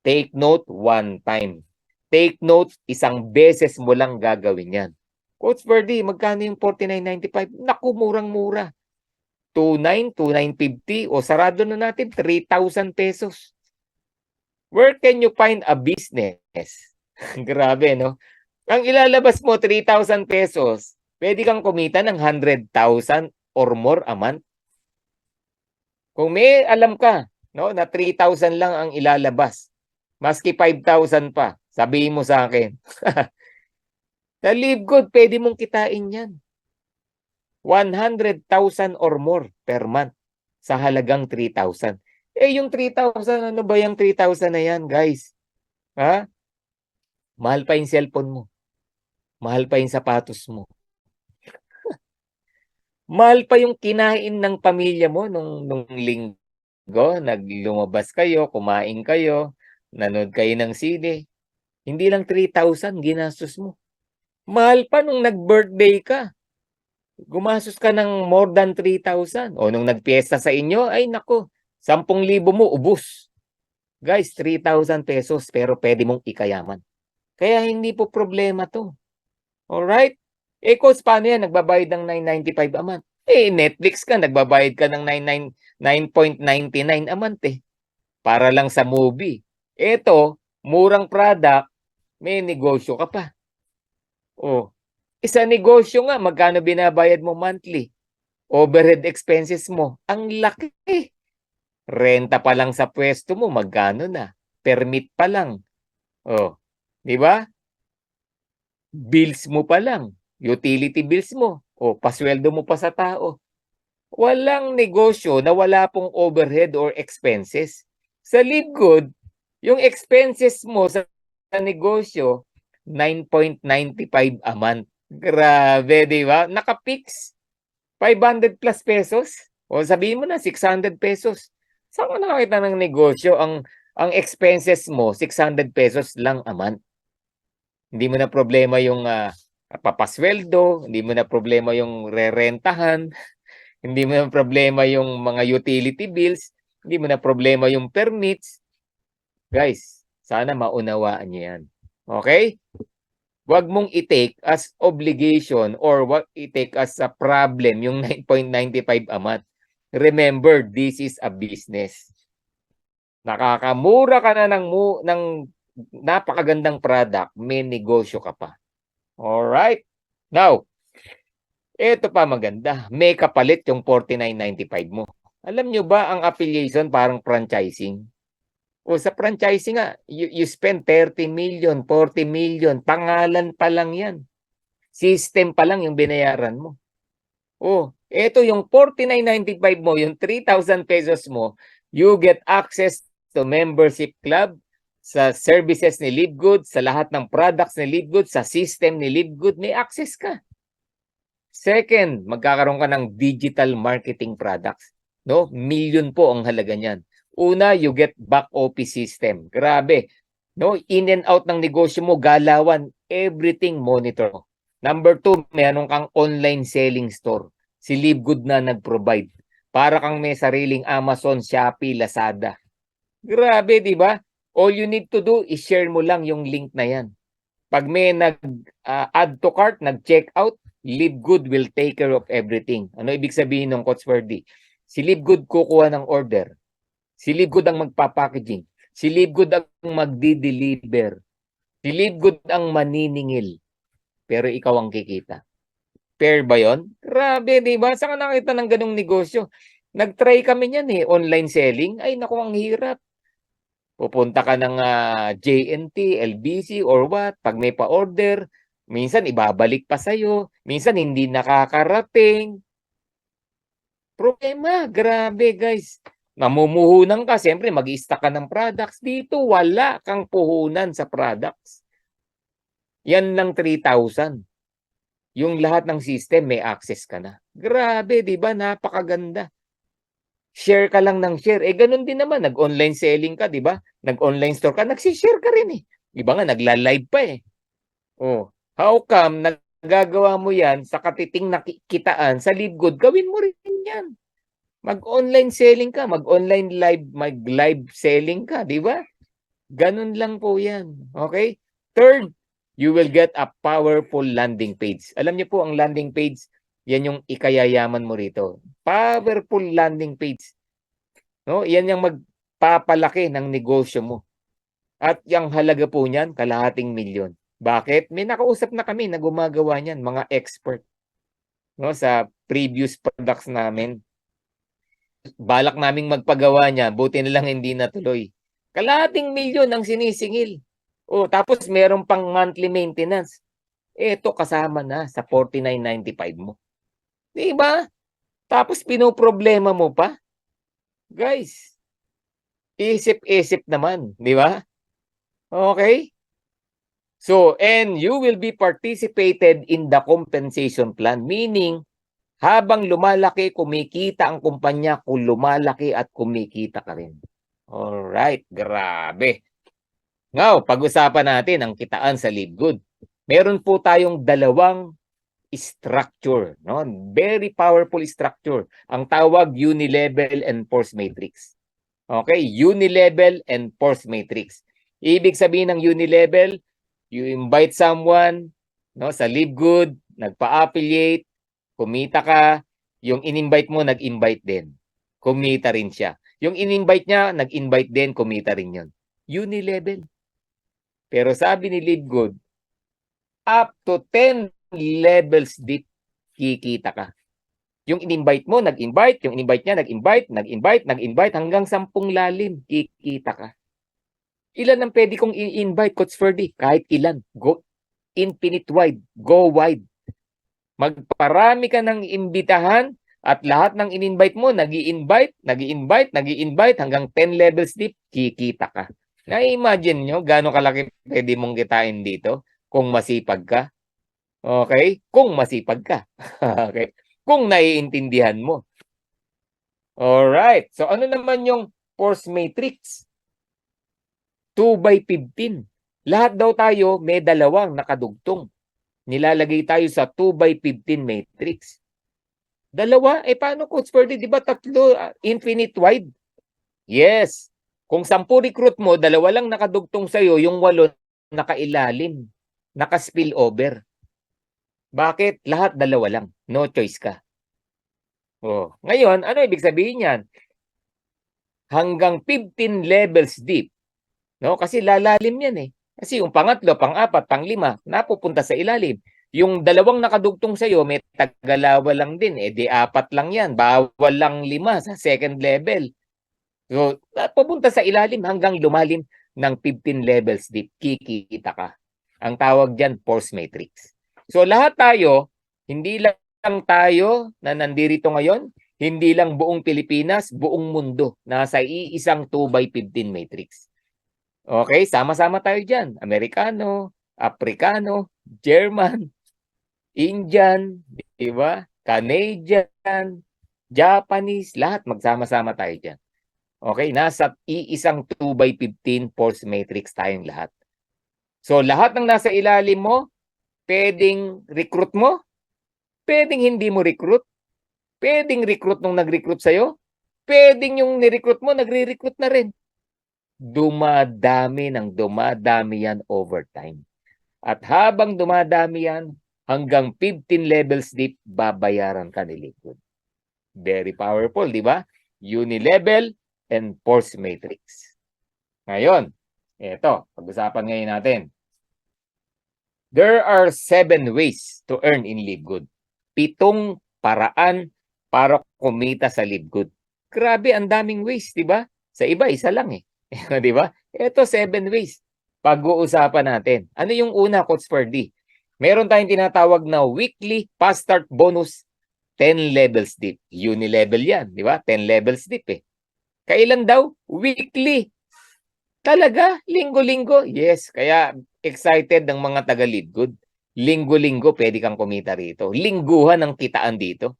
Take note, one time. Take note, isang beses mo lang gagawin yan. Coach Ferdy, magkano yung 49.95? Naku, murang-mura. 2.9, 2.950 o sarado na natin, 3,000 pesos. Where can you find a business? Grabe, no? Ang ilalabas mo, 3,000 pesos, pwede kang kumita ng 100,000 or more a month. Kung may alam ka, no, na 3,000 lang ang ilalabas, maski 5,000 pa, sabihin mo sa akin. Sa Livegood, pwede mong kitain yan. 100,000 or more per month sa halagang 3,000. Eh, yung 3,000, ano ba yung 3,000 na yan, guys? Ha? Mahal pa yung cellphone mo. Mahal pa yung sapatos mo. Mahal pa yung kinain ng pamilya mo nung linggo. Naglumabas kayo, kumain kayo, nanood kayo ng sine. Hindi lang 3,000 ginastos mo. Mahal pa nung nag-birthday ka. Gumastos ka ng more than 3,000. O nung nagpiesta sa inyo, ay nako, 10,000 mo, ubus. Guys, 3,000 pesos pero pwede mong ikayaman. Kaya hindi po problema to. Alright? Eh, coach, paano yan? Nagbabayad ng 9.95 a month. Eh, Netflix ka, nagbabayad ka ng 9.99 a month eh. Para lang sa movie. Ito, murang product, may negosyo ka pa. Oh, isa negosyo nga, magkano binabayad mo monthly? Overhead expenses mo, ang laki. Renta pa lang sa pwesto mo, magkano na? Permit pa lang. Oh, di ba? Bills mo pa lang, utility bills mo, o pasweldo mo pa sa tao. Walang negosyo na wala pong overhead or expenses. Sa Livegood, yung expenses mo sa negosyo, 9.95 a month. Grabe, di ba? Naka-fix. 500 plus pesos. O sabihin mo na, 600 pesos. Saan ka nakakita ng negosyo? Ang expenses mo, 600 pesos lang a month. Hindi mo na problema yung papasweldo, hindi mo na problema yung rerentahan, hindi mo na problema yung mga utility bills, hindi mo na problema yung permits. Guys, sana maunawaan niyo yan. Okay? Huwag mong i-take as obligation or wag i-take as a problem yung 9.95 a month. Remember, this is a business. Nakakamura ka na ng napakagandang product, may negosyo ka pa. Alright? Now, ito pa maganda. May kapalit yung 49.95 mo. Alam nyo ba ang affiliation parang franchising? O sa franchising nga, you spend 30 million, 40 million, pangalan pa lang yan. System pa lang yung binayaran mo. Oh, eto yung 49.95 mo, yung 3,000 pesos mo, you get access to membership club, sa services ni LiveGood, sa lahat ng products ni LiveGood, sa system ni LiveGood, may access ka. Second, magkakaroon ka ng digital marketing products. No? Million po ang halaga niyan. Una, you get back office system. Grabe. No? In and out ng negosyo mo, galawan, everything monitor. Number 2, meron kang online selling store. Si LiveGood na nag-provide. Para kang may sariling Amazon, Shopee, Lazada. Grabe, di ba? All you need to do is share mo lang yung link na yan. Pag may nag-add to cart, nag-check out, LiveGood will take care of everything. Ano ibig sabihin ng Coach Ferdy? Si LiveGood kukuha ng order. Si LiveGood ang magpapackaging. Si LiveGood ang magdi-deliver. Si LiveGood ang maniningil. Pero ikaw ang kikita. Fair ba yun? Grabe, di ba? Saan ka nakita ng ganong negosyo? Nag-try kami niyan eh, online selling. Ay, naku, ang hirap. Pupunta ka ng JNT, LBC, or what. Pag may pa-order, minsan ibabalik pa sa'yo. Minsan hindi nakakarating. Problema, grabe guys. Namumuhunan ka, siyempre mag-i-stock ka ng products. Dito, wala kang puhunan sa products. Yan lang 3,000. Yung lahat ng system, may access ka na. Grabe, di ba? Napakaganda. Share ka lang ng share. Eh, ganun din naman. Nag-online selling ka, di ba? Nag-online store ka, nagsishare ka rin eh. Iba nga, nagla-live pa eh. Oh, how come nagagawa mo yan sa katiting nakikitaan sa LiveGood? Gawin mo rin yan. Mag-online selling ka, mag-online live, mag-live selling ka, di ba? Ganun lang po yan. Okay? Third, you will get a powerful landing page. Alam niyo po, ang landing page, yan yung ikayayaman mo rito. Powerful landing page. No? Yan yung magpapalaki ng negosyo mo. At yung halaga po niyan, kalahating milyon. Bakit? May nakausap na kami na gumagawa niyan, mga expert. No? Sa previous products namin. Balak naming magpagawa niya, buti na lang hindi natuloy. Kalahating milyon ang sinisingil. Oh, tapos meron pang monthly maintenance. Ito kasama na sa 49.95 mo. Di ba? Tapos pinoproblema mo pa. Guys, isip-isip naman, di ba? Okay? So, and you will be participated in the compensation plan, meaning habang lumalaki, kumikita ang kumpanya, kung lumalaki at kumikita ka rin. Alright, grabe. Now, pag-usapan natin ang kitaan sa LiveGood. Meron po tayong dalawang structure, no? Very powerful structure. Ang tawag unilevel and force matrix. Okay, unilevel and force matrix. Ibig sabihin ng unilevel, you invite someone, no, sa LiveGood, nagpa-affiliate, kumita ka, yung in-invite mo, nag-invite din. Kumita rin siya. Yung in-invite niya, nag-invite din, kumita rin yun. Unilevel. Pero sabi ni LiveGood, up to 10 levels deep, kikita ka. Yung in-invite mo, nag-invite. Yung in-invite niya, nag-invite, nag-invite, nag-invite, hanggang 10 lalim, kikita ka. Ilan ang pwede kong i-invite, Coach Ferdy? Kahit ilan. Go infinite wide. Go wide. Magparami ka ng imbitahan at lahat ng in-invite mo, nag-i-invite, nag-i-invite, nag-i-invite hanggang 10 levels deep, kikita ka. Na-imagine nyo gano'ng kalaki pwede mong kitain dito kung masipag ka? Okay? Kung masipag ka. Okay? Kung naiintindihan mo. Alright. So ano naman yung force matrix? 2/15. Lahat daw tayo may dalawang nakadugtong. Nilalagay tayo sa 2/15 matrix. Dalawa? Eh paano, Coach Ferdy? Di ba tatlo, infinite wide? Yes. Kung 10 recruit mo, dalawa lang nakadugtong sa'yo, yung 8 nakailalim. Naka-spill over. Bakit? Lahat dalawa lang. No choice ka. Oh. Ngayon, ano ibig sabihin yan? Hanggang 15 levels deep. No? Kasi lalalim yan eh. Kasi yung pangatlo, pang-apat, pang-5, napupunta sa ilalim. Yung dalawang nakadugtong sa'yo, may tagalawa lang din. Eh di 4 lang yan. Bawal lang 5 sa second level. So, pupunta sa ilalim hanggang lumalim ng 15 levels deep, kikita ka. Ang tawag diyan, force matrix. So, lahat tayo, hindi lang tayo na nandirito ngayon, hindi lang buong Pilipinas, buong mundo, nasa iisang 2x15 matrix. Okay, sama-sama tayo diyan. Amerikano, Afrikano, German, Indian, di ba? Canadian, Japanese, lahat magsama-sama tayo diyan. Okay, nasa iisang 2x15 force matrix tayong lahat. So, lahat ng nasa ilalim mo, pwedeng recruit mo, pwedeng hindi mo recruit, pwedeng recruit nung nag-recruit sa'yo, pwedeng yung ni-recruit mo, nagre-recruit na rin. Dumadami ng dumadami yan over time. At habang dumadami yan, hanggang 15 levels deep, babayaran ka ni Liquid. Very powerful, di ba? Unilevel and force matrix. Ngayon, eto, pag-usapan ngayon natin. There are 7 ways to earn in LiveGood. 7 paraan para kumita sa LiveGood. Grabe, ang daming ways, di ba? Sa iba, isa lang eh. Di ba? Ito, 7 ways. Pag-uusapan natin. Ano yung una, Coach Ferdy? Meron tayong tinatawag na weekly fast start bonus 10 levels deep. Unilevel yan, di ba? 10 levels deep eh. Kailan daw? Weekly. Talaga? Linggo-linggo? Yes. Kaya excited ng mga taga-LiveGood. Linggo-linggo pwede kang kumita rito. Lingguhan ang kitaan dito.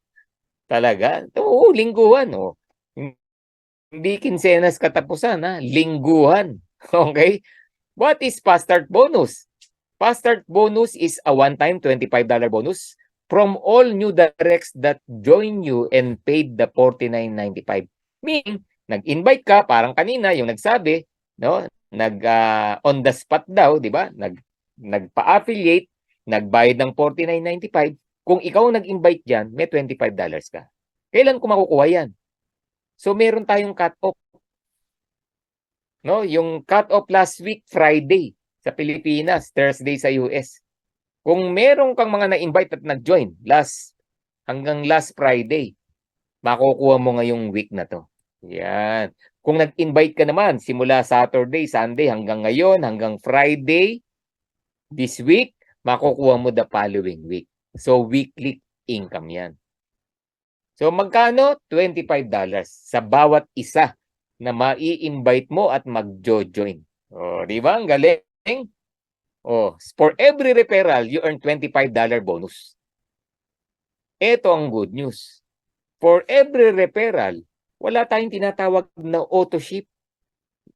Talaga? Oo, lingguhan. Oh. Hindi kinsenas katapusan, ha? Lingguhan. Okay? What is fast start bonus? Fast start bonus is a one-time $25 bonus from all new directs that join you and paid the $49.95. Meaning, nag-invite ka, parang kanina yung nagsabi, no? On the spot daw, di ba? Nagpa-affiliate, nagbayad ng $49.95. Kung ikaw nag-invite diyan, may $25 ka. Kailan ko makukuha yan? So meron tayong cut-off. No, yung cut-off last week Friday sa Pilipinas, Thursday sa US. Kung meron kang mga na-invite at nag-join hanggang last Friday, makukuha mo ngayong week na to. Yan. Kung nag-invite ka naman simula Saturday, Sunday hanggang ngayon, hanggang Friday this week, makukuha mo the following week. So weekly income yan. So magkano? $25 sa bawat isa na mai-invite mo at mag-join. Oh, di ba? Ang galing. Oh, for every referral, you earn $25 bonus. Ito ang good news. For every referral, wala tayong tinatawag na auto ship.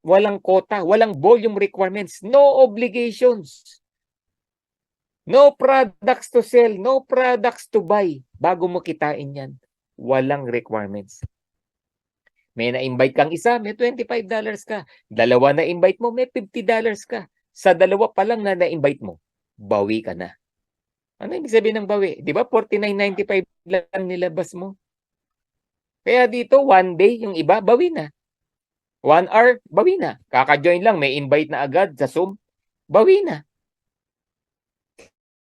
Walang quota, walang volume requirements, no obligations. No products to sell, no products to buy. Bago mo kitain yan, walang requirements. May na-invite kang isa, may $25 ka. Dalawa na-invite mo, may $50 ka. Sa dalawa pa lang na na-invite mo, bawi ka na. Ano ibig sabihin ng bawi? Di ba? $49.95 lang nilabas mo. Kaya dito, one day, yung iba, bawi na. 1 hour, bawi na. Kaka-join lang, may invite na agad sa Zoom, bawi na.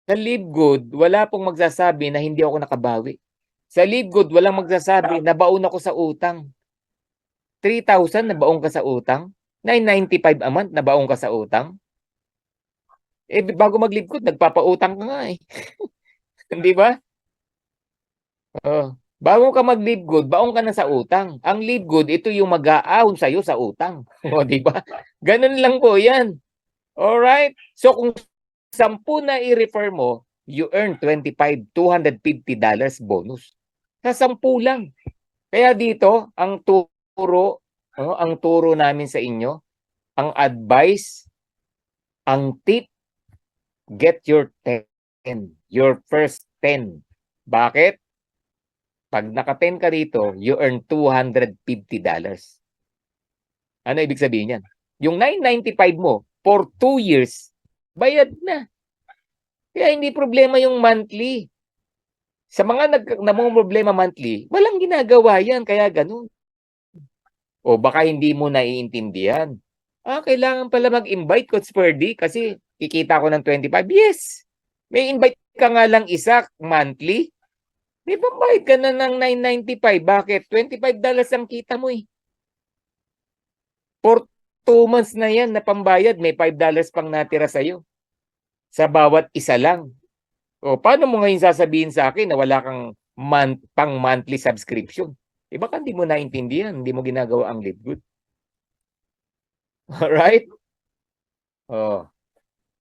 Sa LiveGood, wala pong magsasabi na hindi ako nakabawi. Sa LiveGood, walang magsasabi na baon ako sa utang. 3,000 na baong ka sa utang? 995 a month na baong ka sa utang? Eh, bago mag-LiveGood, nagpapautang ka nga eh. Hindi ba? Oh. Bago ka mag-LiveGood, baong ka na sa utang. Ang LiveGood, ito yung mag-aahon sa'yo sa utang. O, di ba? Ganun lang po yan. Alright? So, kung 10 na i-refer mo, you earn $250 bonus. Sa 10 lang. Kaya dito, ang turo namin sa inyo, ang advice, ang tip, get your 10. Your first 10. Bakit? Pag naka-10 ka rito, you earn $250. Ano ibig sabihin yan? Yung 995 mo for 2 years, bayad na. Kaya hindi problema yung monthly. Sa mga problema monthly, walang ginagawa yan, kaya ganun. O baka hindi mo naiintindihan. Kailangan pala mag-invite, Coach Ferdy, kasi kikita ko ng 25. Yes! May invite ka nga lang isa monthly. May pambayad ka na ng $995. Bakit? $25 ang kita mo eh. For 2 months na yan na pambayad, may $5 pang natira sa'yo. Sa bawat isa lang. O, paano mo ngayon sasabihin sa akin na wala kang pang monthly subscription? Baka hindi mo naintindihan, hindi mo ginagawa ang LiveGood. Alright? Oh.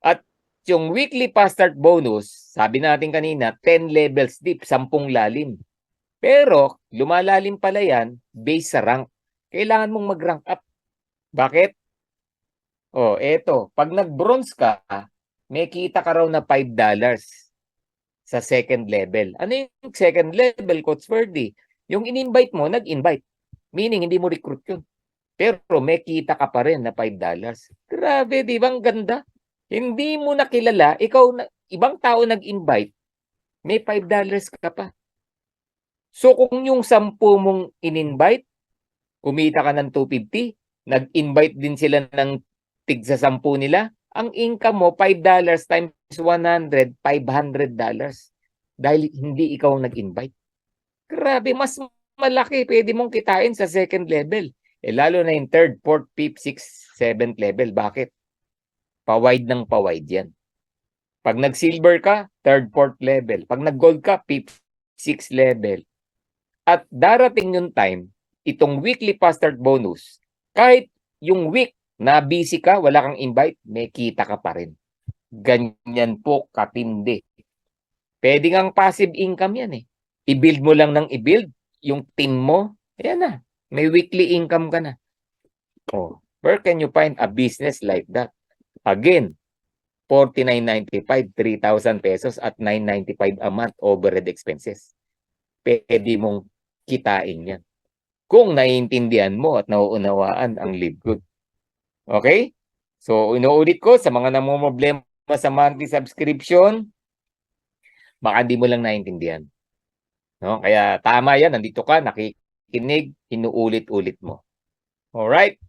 At yung weekly fast start bonus, sabi natin kanina, 10 levels deep, 10 lalim. Pero, lumalalim pala yan based sa rank. Kailangan mong mag-rank up. Bakit? Oh, eto. Pag nag-bronze ka, may kita ka raw na $5 sa second level. Ano yung second level, Coach Ferdy? Yung in-invite mo, nag-invite. Meaning, hindi mo recruit yun. Pero may kita ka pa rin na $5. Grabe, di ba? Ang ganda. Hindi mo nakilala, ibang tao nag-invite, may $5 ka pa. So kung yung 10 mong in-invite, kumita ka ng $250, nag-invite din sila ng tig sa 10 nila, ang income mo, $5 times 100, $500. Dahil hindi ikaw nag-invite. Grabe, mas malaki pwede mong kitain sa second level. Lalo na yung third, fourth, fifth, sixth, seventh level. Bakit? Pa-wide ng pa-wide yan. Pag nag-silver ka, third, fourth level. Pag nag-gold ka, fifth, sixth level. At darating yung time, itong weekly fast start bonus, kahit yung week na busy ka, wala kang invite, may kita ka pa rin. Ganyan po katindi. Pwede ngang passive income yan eh. I-build mo lang ng i-build, yung team mo, ayan na. May weekly income ka na. Oh, where can you find a business like that? Again, 49.95, 3,000 pesos at 995 a month overhead expenses. Pwede mong kitain yan. Kung naiintindihan mo at nauunawaan ang LiveGood. Okay? So, inuulit ko sa mga namumroblema sa monthly subscription, baka di mo lang naiintindihan. No? Kaya tama yan, nandito ka, nakikinig, inuulit-ulit mo. Alright?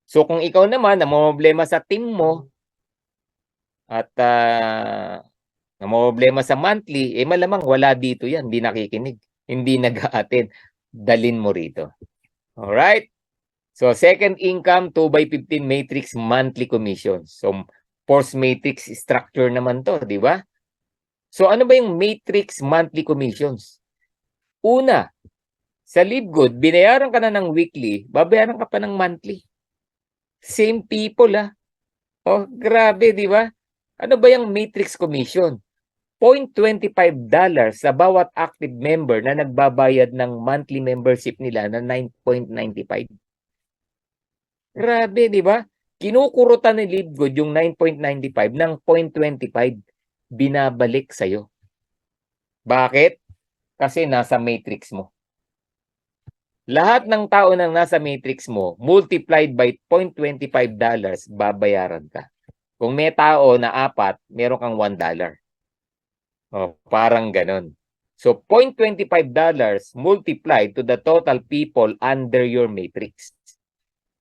So, kung ikaw naman namumroblema sa team mo, at problema sa monthly, malamang wala dito yan, hindi nakikinig, hindi nag-a-attend. Dalin mo rito. Alright? So, second income, 2x15 matrix monthly commissions. So, force matrix structure naman to, di ba? So, ano ba yung matrix monthly commissions? Una, sa LiveGood, binayaran ka na ng weekly, babayaran ka pa ng monthly. Same people, ah. Oh, grabe, di ba? Ano ba yung matrix commission? $0.25 sa bawat active member na nagbabayad ng monthly membership nila na 9.95. Grabe, di ba? Kinukurutan ni LiveGood yung 9.95 ng 0.25. Binabalik sa'yo. Bakit? Kasi nasa matrix mo. Lahat ng tao nang nasa matrix mo, multiplied by $0.25, babayaran ka. Kung may tao na 4, meron kang $1. Oh, parang ganun. So, $0.25 multiplied to the total people under your matrix.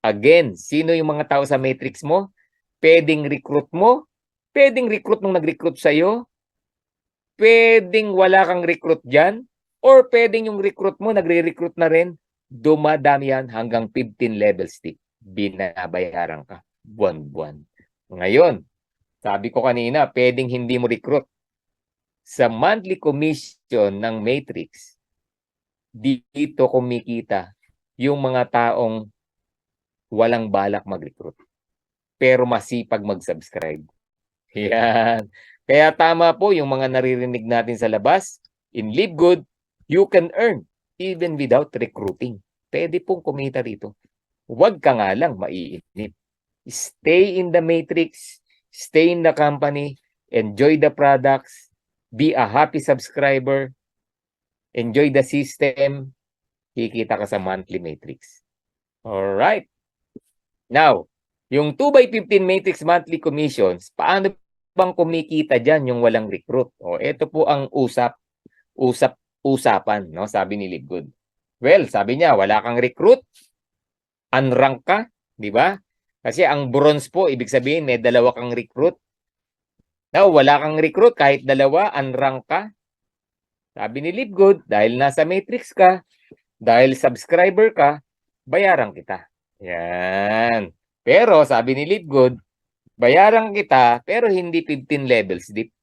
Again, sino yung mga tao sa matrix mo? Pwedeng recruit mo, pwedeng recruit nung nag-recruit sa'yo, pwedeng wala kang recruit dyan, or pwedeng yung recruit mo, nagre-recruit na rin, dumadami yan hanggang 15 levels deep. Binabayaran ka buwan-buwan. Ngayon, sabi ko kanina, pwedeng hindi mo recruit. Sa monthly commission ng matrix, dito kumikita yung mga taong walang balak mag-recruit, pero masipag mag-subscribe. Yan. Kaya tama po yung mga naririnig natin sa labas. In LiveGood, you can earn even without recruiting. Pwede pong kumita rito. Huwag ka nga lang maiinip. Stay in the matrix, stay in the company, enjoy the products, be a happy subscriber, enjoy the system, kikita ka sa monthly matrix. Alright. Now, yung 2x15 matrix monthly commissions, paano bang kumikita dyan yung walang recruit? O, ito po ang usapan, no? Sabi ni LiveGood. Well, sabi niya, wala kang recruit, unrank ka, di ba? Kasi ang bronze po, ibig sabihin, may 2 kang recruit. Now, wala kang recruit, kahit 2, unrank ka. Sabi ni LiveGood, dahil nasa matrix ka, dahil subscriber ka, bayaran kita. Yan. Pero sabi ni Livegood, bayaran kita pero hindi 15 levels deep.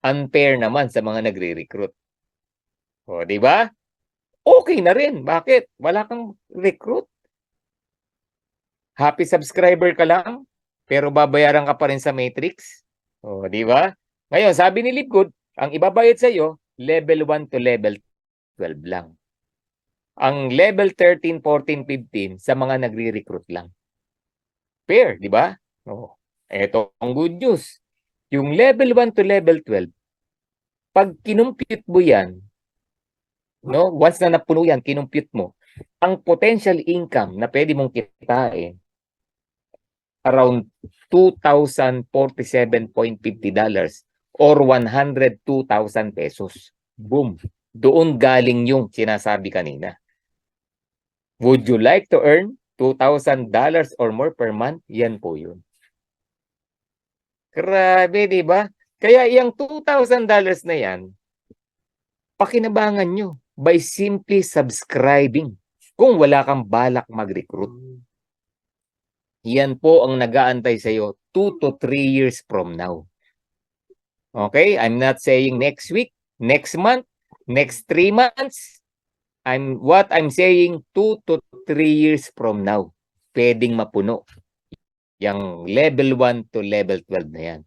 Unfair naman sa mga nagre-recruit. O, di ba? Okay na rin. Bakit? Wala kang recruit. Happy subscriber ka lang, pero babayaran ka pa rin sa Matrix. O, di ba? Ngayon, sabi ni Livegood, ang ibabayad sa iyo, level 1 to level 12 lang. Ang level 13, 14, 15 sa mga nagre-recruit lang. Fair, di ba? O, eto ang good news. Yung level 1 to level 12, pag kinumpute mo yan, no, once na napuno yan, kinumpute mo, ang potential income na pwede mong kitain, around $2,047.50 or 102,000 pesos. Boom. Doon galing yung sinasabi kanina. Would you like to earn $2,000 or more per month? Yan po yun. Grabe, di ba? Kaya yung $2,000 na yan, pakinabangan nyo by simply subscribing kung wala kang balak mag-recruit. Yan po ang nag-aantay sa iyo 2 to 3 years from now. Okay? I'm not saying next week, next month, next 3 months. What I'm saying 2 to 3 years from now. Pwedeng mapuno yung level 1 to level 12 na yan.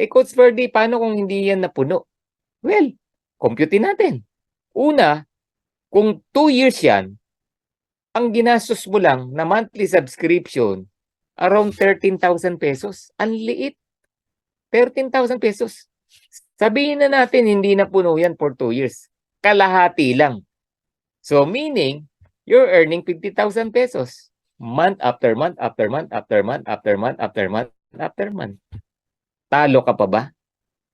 Coach Ferdy, paano kung hindi yan napuno? Well, computein natin. Una, kung 2 years yan, ang ginastos mo lang na monthly subscription, around 13,000 pesos. Ang liit. 13,000 pesos. Sabihin na natin, hindi na puno yan for 2 years. Kalahati lang. So, meaning, you're earning 50,000 pesos. Month after month, after month, after month, after month, after month, after month. Talo ka pa ba?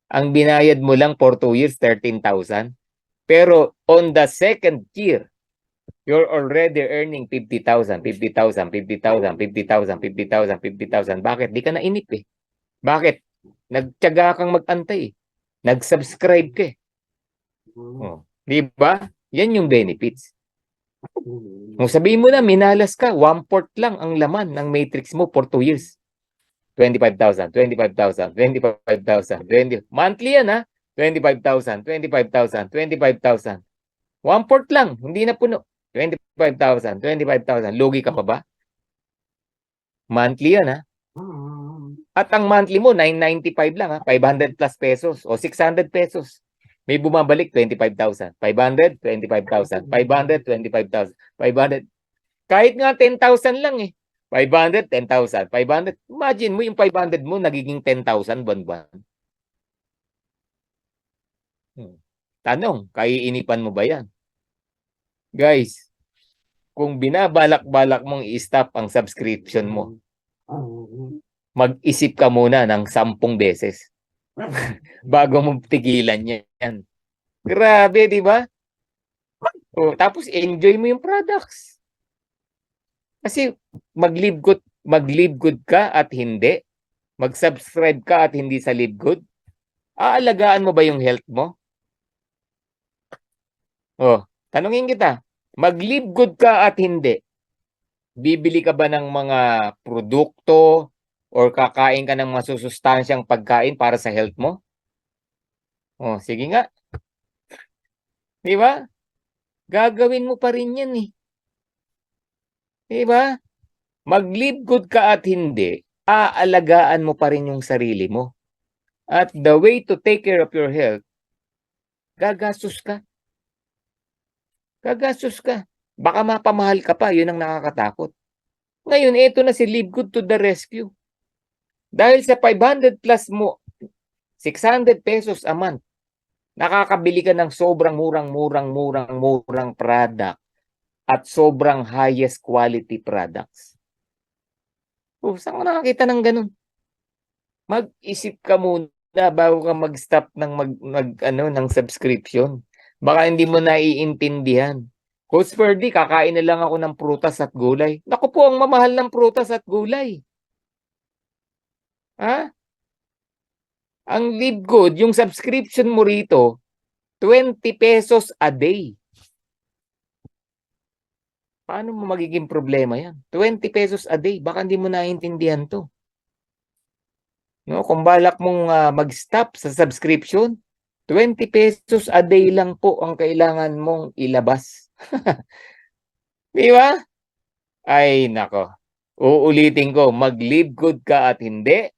Ang binayad mo lang for 2 years, 13,000. Pero on the second year, you're already earning 50,000, 50,000, 50,000, 50,000, 50,000, 50,000. Bakit? Di ka nainip eh. Bakit? Nagtiyaga kang mag-antay. Nag-subscribe ka eh. Oh, di ba? Yan yung benefits. Kung sabihin mo na, minalas ka, 1/4 lang ang laman ng matrix mo for 2 years. 25,000, 25,000, 25,000, 20. Monthly yan ha? 25,000, 25,000, 25,000. 1/4 lang, hindi na puno. 25,000, 25,000. Lugi ka pa ba? Monthly yan ha? At ang monthly mo, 995 lang ha? 500 plus pesos o 600 pesos. May bumabalik, 25,000. 500, 25,000. 500, 25,000. 500. Kahit nga 10,000 lang eh. 500, 10,000. 500. Imagine mo yung 500 mo, nagiging 10,000 buwan-buwan. Tanong, kaiinipan mo ba yan? Guys, kung binabalak-balak mong i-stop ang subscription mo, mag-isip ka muna ng 10 beses bago mo tigilan yan. Grabe, di ba? Tapos enjoy mo yung products. Kasi mag-live good ka at hindi, mag-subscribe ka at hindi sa live good, aalagaan mo ba yung health mo? Tanungin kita, mag-live good ka at hindi, bibili ka ba ng mga produkto or kakain ka ng masusustansyang pagkain para sa health mo? Sige nga. Di ba? Gagawin mo pa rin yan eh. Di ba? Mag-live good ka at hindi, aalagaan mo pa rin yung sarili mo. At the way to take care of your health, gagastos ka. Gagastos ka. Baka mapamahal ka pa, yun ang nakakatakot. Ngayon, ito na si Live Good to the rescue. Dahil sa 500 plus mo, 600 pesos a month, nakakabili ka ng sobrang murang product at sobrang highest quality products. Saan ka nakakita ng ganun? Mag-isip ka muna bago ka mag-stop ng ng subscription. Baka hindi mo naiintindihan. Coach Ferdy, kakain na lang ako ng prutas at gulay. Naku po, ang mamahal ng prutas at gulay. Ha? Ang Live Good, yung subscription mo rito, 20 pesos a day. Paano mo magiging problema yan? 20 pesos a day, baka hindi mo naiintindihan to. No, kung balak mong mag-stop sa subscription, 20 pesos a day lang po ang kailangan mong ilabas. Di ba? Ay, nako. Uulitin ko, mag-live good ka at hindi,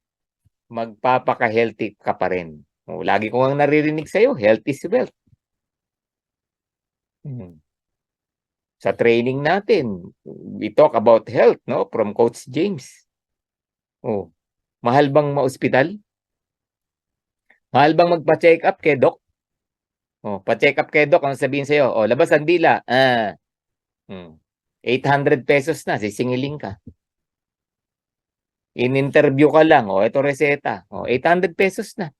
magpapaka-healthy ka pa rin. Lagi ko ang naririnig sa'yo, health is wealth. Sa training natin, we talk about health, no? From Coach James. Mahal bang ma-ospital? Mahal bang magpa-check up kay Doc? Pa-check up kay Doc, ang sabihin sa'yo, labas ang dila. 800 pesos na, sisingiling ka. In-interview ka lang, ito reseta. 800 pesos na.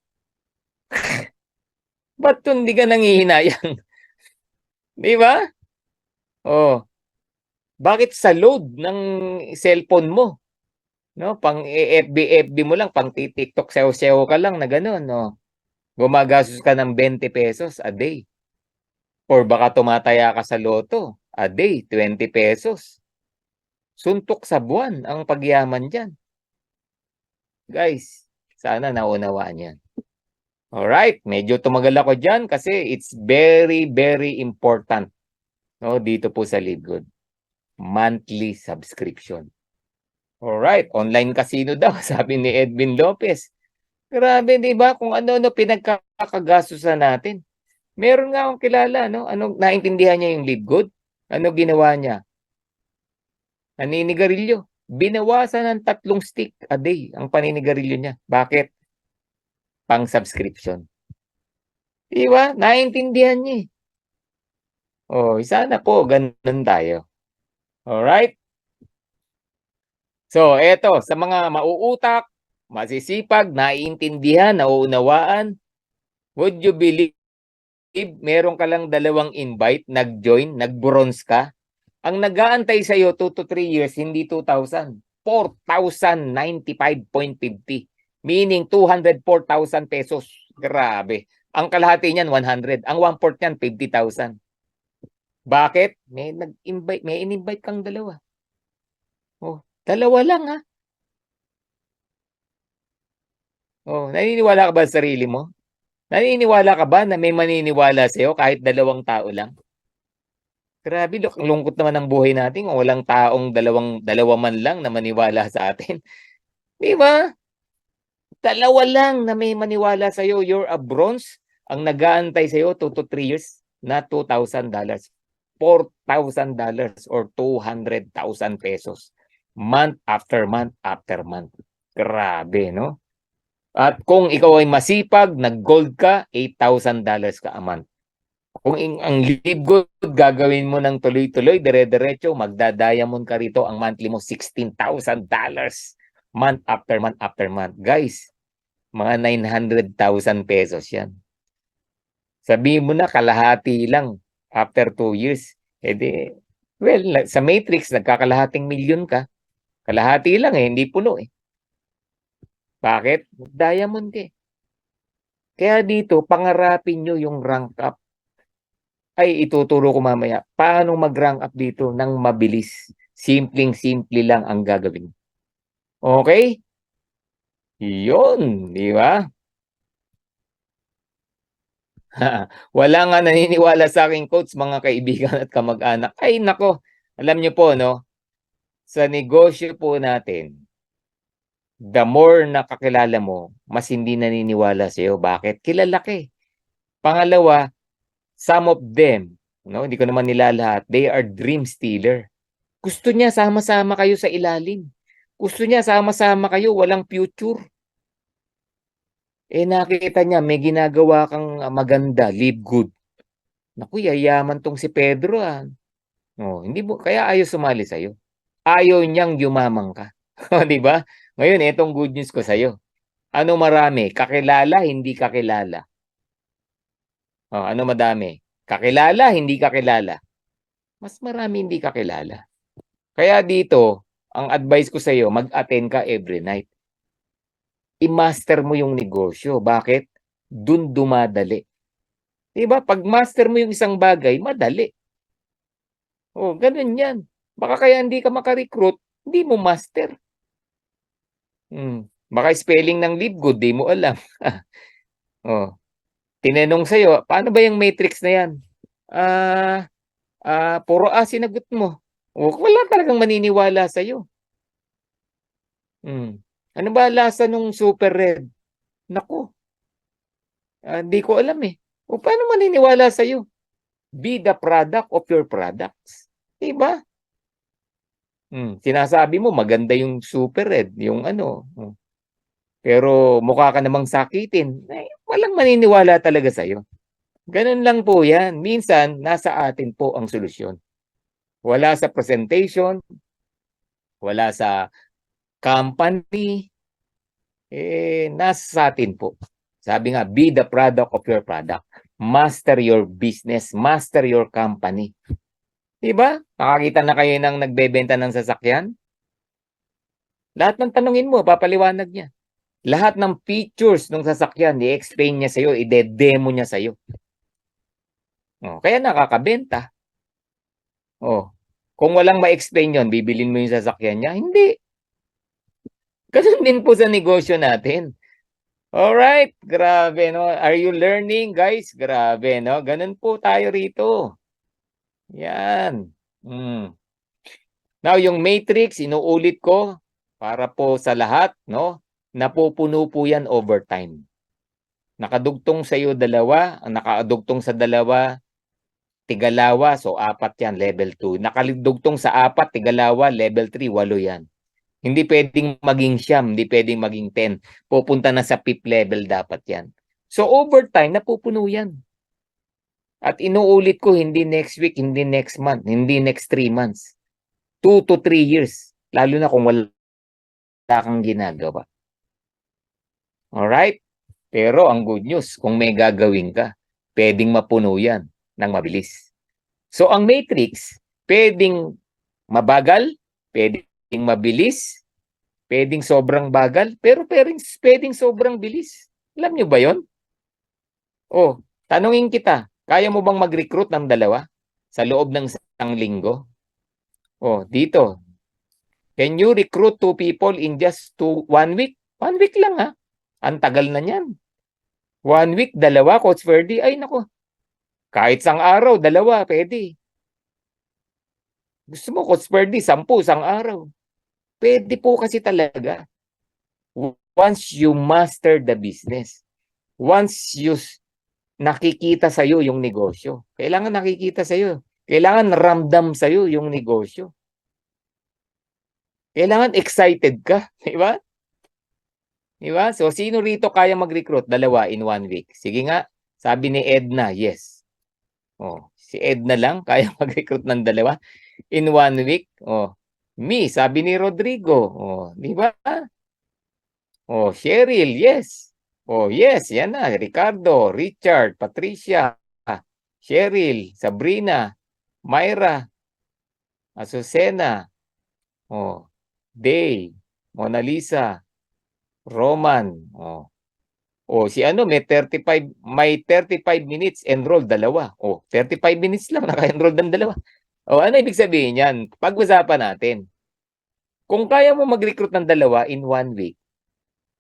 Ba't hindi ka nangihinayang? Di ba? Bakit sa load ng cellphone mo? No, pang FB mo lang, pang TikTok sayo-sayo ka lang na gano'n, no. Gumagastos ka ng 20 pesos a day. Or baka tumataya ka sa loto a day, 20 pesos. Suntok sa buwan ang pagyaman diyan. Guys, sana naunawaan 'yan. Alright, medyo tumagal ako diyan kasi it's very, very important. No, dito po sa Live Good. Monthly subscription. Alright, online casino daw, sabi ni Edwin Lopez. Grabe, di ba? Kung ano-ano pinagkakagastusan natin. Meron nga akong kilala, no? Naintindihan niya yung Live Good? Ano ginawa niya? Naninigarilyo. Binawasan ng 3 stick a day ang paninigarilyo niya. Bakit? Pang subscription. Di ba? Naintindihan niya. Sana po, ganun tayo. Alright? So, eto, sa mga mauutak, masisipag, naiintindihan, nauunawaan, would you believe meron ka lang 2 invite, nag-join, nag-bronze ka? Ang nag-aantay sa'yo 2 to 3 years, hindi 2,000. 4,095.50. Meaning 204,000 pesos. Grabe. Ang kalahati niyan 100. Ang 1/4 niyan 50,000. Bakit? May in-invite kang 2. 2 lang ha. Naniniwala ka ba sa sarili mo? Naniniwala ka ba na may maniniwala sa'yo kahit 2 tao lang? Grabe, ang lungkot naman ng buhay natin kung walang taong 2 man lang na maniwala sa atin. Di ba? 2 lang na may maniwala sa'yo, you're a bronze. Ang nag-aantay sa'yo 2 to 3 years na $2,000. $4,000 or 200,000 pesos. Month after month after month. Grabe, no? At kung ikaw ay masipag, nag-gold ka, $8,000 ka a month. Kung ang Live Good, gagawin mo ng tuloy-tuloy, dire-diretso, magda-diamond ka rito, ang monthly mo $16,000. Month after month after month. Guys, mga 900,000 pesos yan. Sabihin mo na, kalahati lang after 2 years. Well, sa Matrix, nagkakalahating milyon ka. Kalahati lang hindi puno Bakit? Diamond ka Kaya dito, pangarapin nyo yung rank up. Ay, ituturo ko mamaya. Paano mag-rank up dito ng mabilis? Simpleng-simple lang ang gagawin. Okay? Yun, di ba? Wala nga naniniwala sa akin, coach, mga kaibigan at kamag-anak. Ay, nako. Alam nyo po, no? Sa negosyo po natin, the more nakakilala mo, mas hindi naniniwala sa'yo. Bakit? Kilala ka Pangalawa, some of them, no, hindi ko naman nila lahat, they are dream stealer. Gusto niya sama-sama kayo sa ilalim. Gusto niya sama-sama kayo, walang future. Nakita niya, may ginagawa kang maganda, Live Good. Naku, yayaman tong si Pedro hindi mo, kaya ayaw sumali sa'yo. Ayaw niyang yumamang ka. Di ba? Ngayon, itong good news ko sa'yo. Ano marami? Kakilala, hindi kakilala. Ano madami? Kakilala, hindi kakilala. Mas marami hindi kakilala. Kaya dito, ang advice ko sa iyo, mag-attend ka every night. I-master mo yung negosyo. Bakit? Dun dumadali. Diba? Pag master mo yung isang bagay, madali. Ganun yan. Baka kaya hindi ka maka-recruit, hindi mo master. Baka spelling ng live good, di mo alam. Oh, tinanong sa'yo, paano ba yung matrix na yan? Puro A sinagot mo. Wala talagang maniniwala sa'yo. Ano ba lasa nung Super Red? Naku, di ko alam eh. Paano maniniwala sa'yo? Be the product of your products. Diba? Sinasabi mo maganda yung Super Red, yung ano. Pero mukha ka namang sakitin. Walang maniniwala talaga sa'yo. Ganun lang po yan. Minsan, nasa atin po ang solusyon. Wala sa presentation, wala sa company, nasa sa atin po. Sabi nga, be the product of your product. Master your business, master your company. Diba? Nakakita na kayo ng nagbebenta ng sasakyan? Lahat ng tanungin mo, papaliwanag niya. Lahat ng features ng sasakyan, i-explain niya sa'yo, i-demo niya sa'yo. Kaya nakakabenta. Kung walang ma-explain yun, bibilin mo yung sasakyan niya? Hindi. Ganun din po sa negosyo natin. Alright, grabe, no? Are you learning, guys? Grabe, no? Ganun po tayo rito. Yan. Now, yung matrix, inuulit ko para po sa lahat, no? Napupuno po yan over time. Nakadugtong sa iyo dalawa, ang nakadugtong sa dalawa, tigalawa, so 4 yan, level 2. Nakadugtong sa 4, tigalawa, level 3, 8 yan. Hindi pwedeng maging siyam, hindi pwedeng maging 10. Pupunta na sa 5th level dapat yan. So over time, napupuno yan. At inuulit ko, hindi next week, hindi next month, hindi next 3 months. 2 to 3 years. Lalo na kung wala kang ginagawa. Alright? Pero ang good news, kung may gagawin ka, pwedeng mapuno yan ng mabilis. So ang matrix, pwedeng mabagal, pwedeng mabilis, pwedeng sobrang bagal, pero pwedeng sobrang bilis. Alam nyo ba yon? Tanungin kita, kaya mo bang mag-recruit ng dalawa sa loob ng 1 linggo? Dito. Can you recruit 2 people in just 1 week? 1 week lang ha. Ang tagal na niyan. 1 week, dalawa, Coach Ferdy. Ay nako. Kahit 1 araw, dalawa, pwede. Gusto mo, Coach Ferdy, 10, 1 araw. Pwede po kasi talaga. Once you master the business, once you nakikita sa'yo yung negosyo, kailangan nakikita sa'yo. Kailangan ramdam sa'yo yung negosyo. Kailangan excited ka, di ba? Di ba? So, sino rito kaya mag-recruit? Dalawa in 1 week. Sige nga, sabi ni Edna, yes. Si Edna lang kaya mag-recruit ng dalawa in 1 week. Me, sabi ni Rodrigo. Di ba? Cheryl, yes. Yes, yan na. Ricardo, Richard, Patricia, Cheryl, Sabrina, Myra, Azucena, Day, Mona Lisa, Roman, si ano, may 35 minutes enrolled, dalawa. 35 minutes lang, naka-enroll ng dalawa. Ano ibig sabihin yan? Pag-usapan natin. Kung kaya mo mag-recruit ng dalawa in 1 week,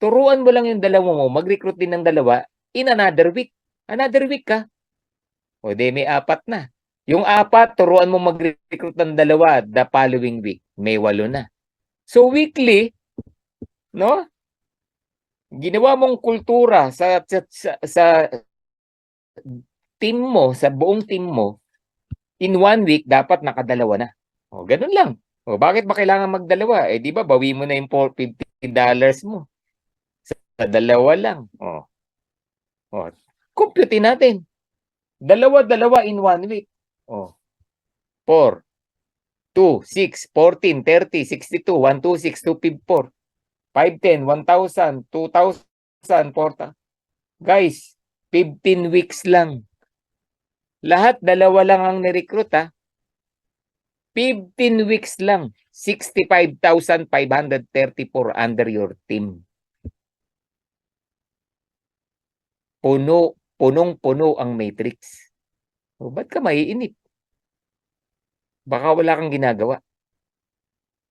turuan mo lang yung dalawa mo, mag-recruit din ng dalawa in another week. Another week ka. May 4 na. Yung 4, turuan mo mag-recruit ng dalawa the following week. May 8 na. So weekly, no? Ginawa mong kultura sa team mo, sa buong team mo, in 1 week, dapat nakadalawa na. Ganun lang. Bakit ba kailangan magdalawa? Di ba, bawi mo na yung $50 mo. Sa dalawa lang. Compute natin. Dalawa in 1 week. 4, 2, 6, 14, 30, 62, 126, 254, 510, 1,000, 2,000, 4,000. Guys, 15 weeks lang. Lahat dalawa lang ang ni-recruit ha. 15 weeks lang. 65,534 under your team. Punong-puno ang matrix. Ba't ka maiinip? Baka wala kang ginagawa.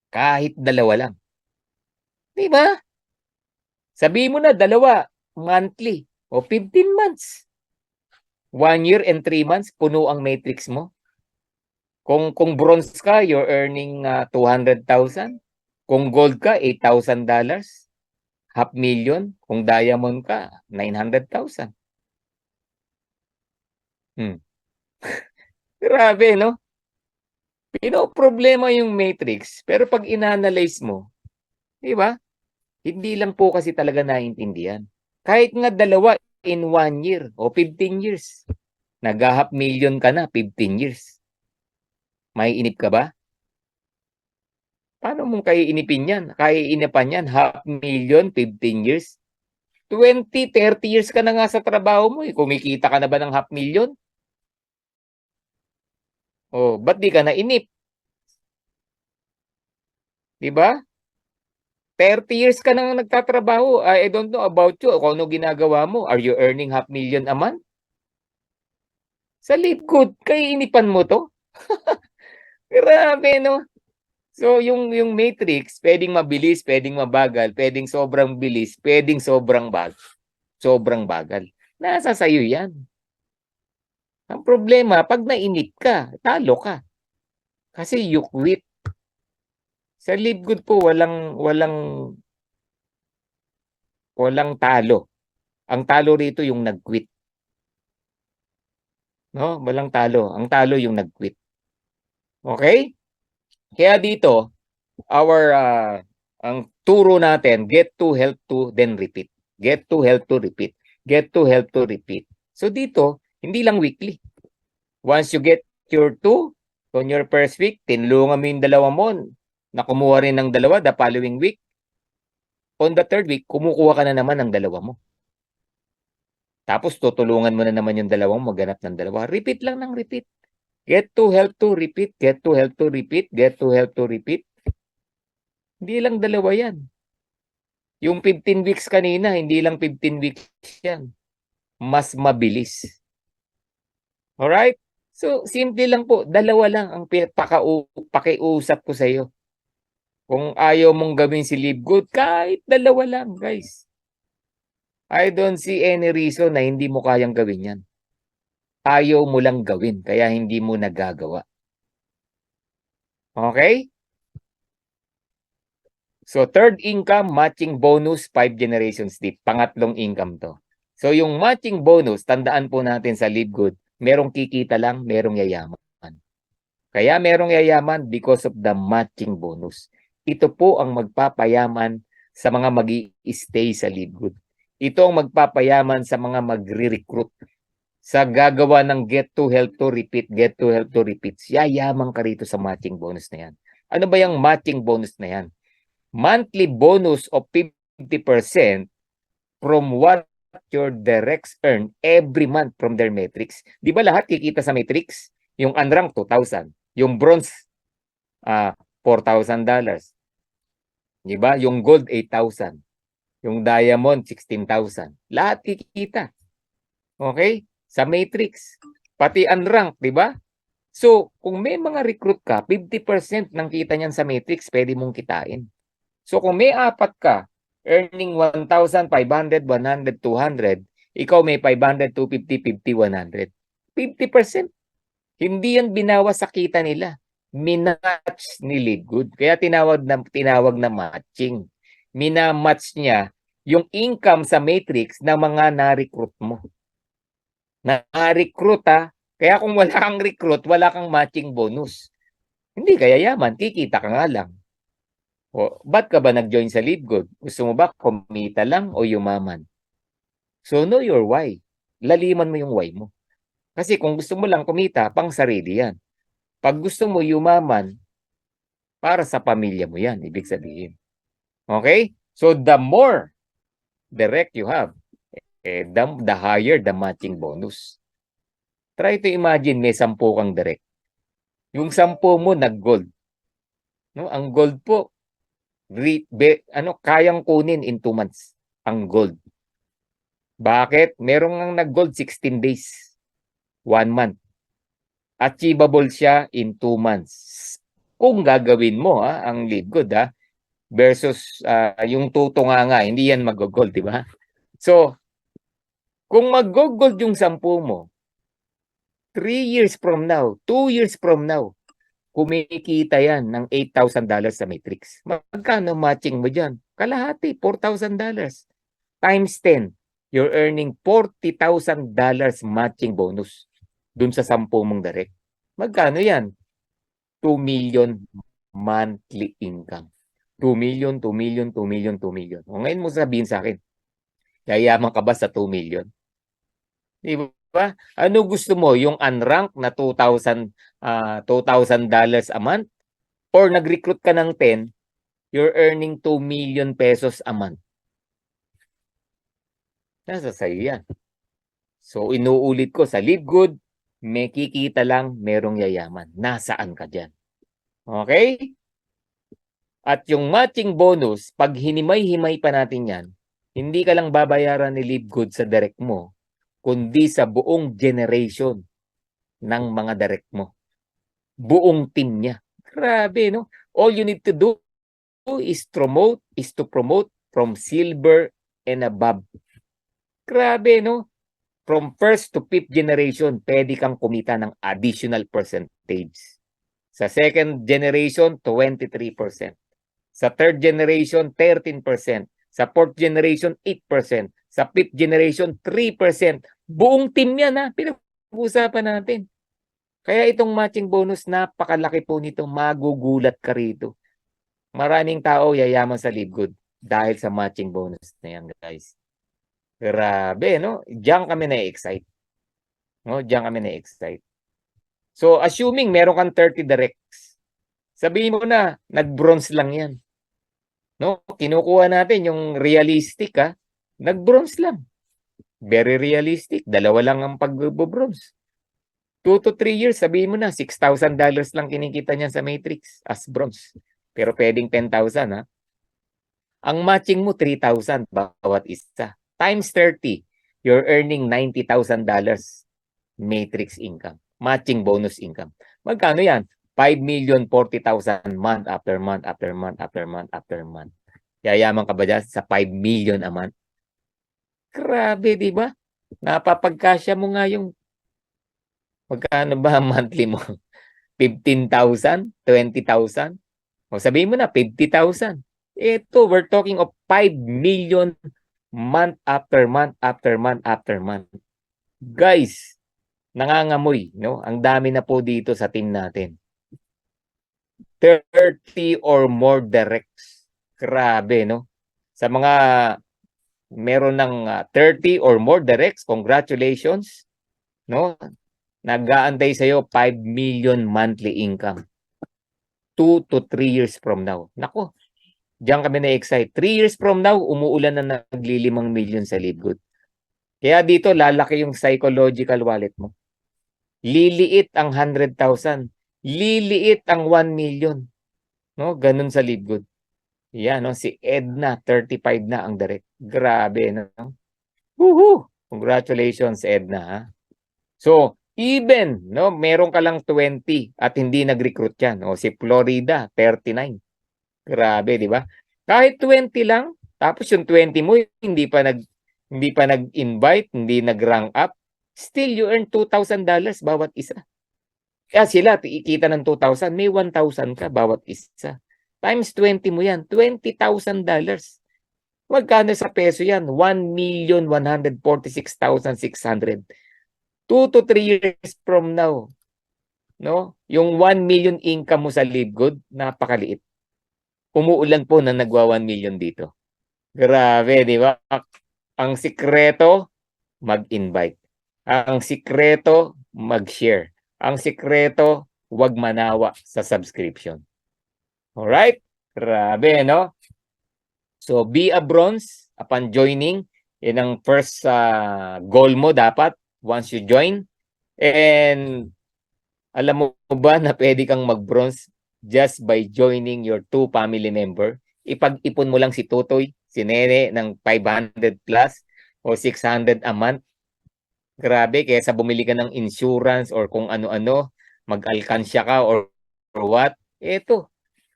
Kahit dalawa lang. Di ba? Sabihin mo na dalawa, monthly, o 15 months. 1 year and 3 months, puno ang matrix mo. Kung bronze ka, you're earning 200,000. Kung gold ka, $8,000. 500,000. Kung diamond ka, 900,000. Grabe, no? Problema yung matrix. Pero pag inanalyze mo, di ba? Hindi lang po kasi talaga naiintindihan. Kahit nga dalawa in 1 year o 15 years, nag-half million ka na, 15 years. May inip ka ba? Paano mong kaiinipin yan? Kaiinipan yan, half million, 15 years. 20, 30 years ka na nga sa trabaho mo. Kumikita ka na ba ng half million? O, ba't di ka nainip? Di ba? 30 years ka nang nagtatrabaho. I don't know about you. Kung ano ginagawa mo. Are you earning half million a month? Sa likod, kaiinipan mo to? Grabe, no? So, yung matrix, pwedeng mabilis, pwedeng mabagal, pwedeng sobrang bilis, pwedeng sobrang bagal. Nasa sayo yan. Ang problema, pag nainip ka, talo ka. Kasi you quit. Sa live good po, walang talo. Ang talo rito yung nag-quit. No? Walang talo. Ang talo yung nag-quit. Okay? Kaya dito, ang turo natin, get to, help to, then repeat. Get to, help to, repeat. Get to, help to, repeat. So dito, hindi lang weekly. Once you get your 2, on your first week, tinulungan mo yung dalawa mo, na kumuha rin ng dalawa the following week. On the third week, kumukuha ka na naman ng dalawa mo. Tapos tutulungan mo na naman yung dalawa mo maghanap ng dalawa. Repeat lang ng repeat. Get to, help to, repeat. Get to, help to, repeat. Get to, help to, repeat. Hindi lang dalawa yan. Yung 15 weeks kanina, hindi lang 15 weeks yan. Mas mabilis. Alright? So, simple lang po. Dalawa lang ang pakiusap ko sa iyo. Kung ayaw mong gawin si Live Good, kahit dalawa lang, guys. I don't see any reason na hindi mo kayang gawin yan. Ayaw mo lang gawin, kaya hindi mo nagagawa. Okay? So, third income, matching bonus, 5 generations deep. Pangatlong income to. So, yung matching bonus, tandaan po natin sa Live Good, merong kikita lang, merong yayaman. Kaya merong yayaman because of the matching bonus. Ito po ang magpapayaman sa mga mag-i-stay sa Live Good. Ito ang magpapayaman sa mga magre-recruit. Sa gagawa ng get to, help to, repeat, get to, help to, repeat. Yayaman ka rito sa matching bonus na yan. Ano ba yung matching bonus na yan? Monthly bonus of 50% from what your directs earn every month from their matrix. Di ba lahat kikita sa matrix? Yung unranked, 2,000. Yung bronze, $4,000. Di ba? Yung gold, 8,000. Yung diamond, 16,000. Lahat kikita. Okay? Sa matrix. Pati unranked, di ba? So, kung may mga recruit ka, 50% ng kita niyan sa matrix, pwede mong kitain. So kung may 4 ka, earning 1,500, 100, 200, ikaw may 500, 250, 50, 100. 50%. Hindi yan binawas sa kita nila. Minatch ni Live Good. Kaya tinawag na matching. Minamatch niya yung income sa matrix ng mga na-recruit mo. Na-recruit Kaya kung wala kang recruit, wala kang matching bonus. Hindi kaya yaman, kikita ka nga lang. O, ba't ka ba nag-join sa Live Good? Gusto mo ba kumita lang o yumaman? So, know your why. Laliman mo yung why mo. Kasi kung gusto mo lang kumita, pang sarili yan. Pag gusto mo yumaman, para sa pamilya mo yan, ibig sabihin. Okay? So, the more direct you have, the higher the matching bonus. Try to imagine may 10 kang direct. Yung 10 mo nag-gold. No? Ang gold po, kayang kunin in 2 months ang gold. Bakit? Merong ang nag-gold 16 days, 1 month. Achievable siya in 2 months. kung gagawin mo ang Live Good versus yung tutunganga, hindi yan mag-gold, di ba? So, kung mag-gold yung 10 mo, 3 years from now, 2 years from now, kumikita yan ng $8,000 sa matrix. Magkano matching mo dyan? Kalahati, $4,000. Times 10, you're earning $40,000 matching bonus dun sa 10 mong direct. Magkano yan? 2 million monthly income. 2 million, 2 million, 2 million, 2 million. O ngayon mo sabihin sa akin, yayaman ka ba sa 2 million? Di ba? Ano gusto mo? Yung unranked na $2,000 a month? Or nag-recruit ka ng 10, you're earning 2 million pesos a month. Nasa sa'yo yan. So, inuulit ko, sa Live Good, may kikita lang, merong yayaman. Nasaan ka dyan? Okay? At yung matching bonus, pag hinimay-himay pa natin yan, hindi ka lang babayaran ni Live Good sa direct mo, kundi sa buong generation ng mga direct mo. Buong team niya. Grabe, no? All you need to do is to promote from silver and above. Grabe, no? From first to fifth generation, pwede kang kumita ng additional percentage. Sa second generation, 23%. Sa third generation, 13%. Sa fourth generation, 8%. Sa fifth generation, 3%. Buong team yan pinag-uusapan natin. Kaya itong matching bonus, napakalaki po nito. Magugulat ka rito. Maraming tao yayaman sa Live Good dahil sa matching bonus na yan, guys. Grabe, no? Diyan kami na-excite. No? Diyan kami na-excite. So, assuming meron kang 30 directs, sabihin mo na, nag-bronze lang yan. No? Kinukuha natin yung realistic, nag-bronze lang. Very realistic. Dalawa lang ang pag-bronze. 2 to 3 years, sabihin mo na, $6,000 lang kinikita niyan sa Matrix as bronze. Pero pwedeng 10,000, Ang matching mo, 3,000 bawat isa. Times 30, you're earning $90,000 matrix income. Matching bonus income. Magkano yan? 5,040,000 month after month after month after month after month. Yayaman ka ba dyan sa 5 million a month? Grabe, di ba? Napapagkasya mo nga yung magkano ba monthly mo? 15,000? 20,000? O sabihin mo na, 50,000. Ito, we're talking of 5 million month after month after month after month. Guys, nangangamoy, no? Ang dami na po dito sa team natin. 30 or more directs. Grabe, no? Sa mga meron ng 30 or more directs, congratulations, no? Nag-aantay sa'yo 5 million monthly income. 2 to 3 years from now. Nako, diyan kami na-excite. 3 years from now, umuulan na nagli-5 million sa Live Good. Kaya dito, lalaki yung psychological wallet mo. Liliit ang 100,000. Liliit ang 1 million. No? Ganun sa Live Good. Yan, no? Si Edna, 35 na ang direct. Grabe, no? Woohoo! Congratulations, Edna, So, even, no? Meron ka lang 20 at hindi nag-recruit yan. O, si Florida, 39. Grabe, di ba? Kahit 20 lang, tapos yung 20 mo hindi pa nag-invite, hindi nag-rank up, still you earn $2,000 bawat isa. Kaya sila ikita ng 2,000, may 1,000 ka bawat isa. Times 20 mo yan, $20,000. Magkano sa peso yan? 1,146,600. 2 to 3 years from now, no? Yung 1 million income mo sa Live Good, napakaliit. Umuulan po na nagwa 1 million dito. Grabe, di ba? Ang sikreto, mag-invite. Ang sikreto, mag-share. Ang sikreto, huwag manawa sa subscription. Alright? Grabe, no? So, be a bronze upon joining. Yan ang first goal mo dapat once you join. And alam mo ba na pwede kang mag-bronze just by joining your 2 family member? Ipag-ipon mo lang si Tutoy, si Nene ng 500 plus o 600 a month. Grabe, kaysa bumili ka ng insurance or kung ano-ano, mag-alkansya ka or what. Ito,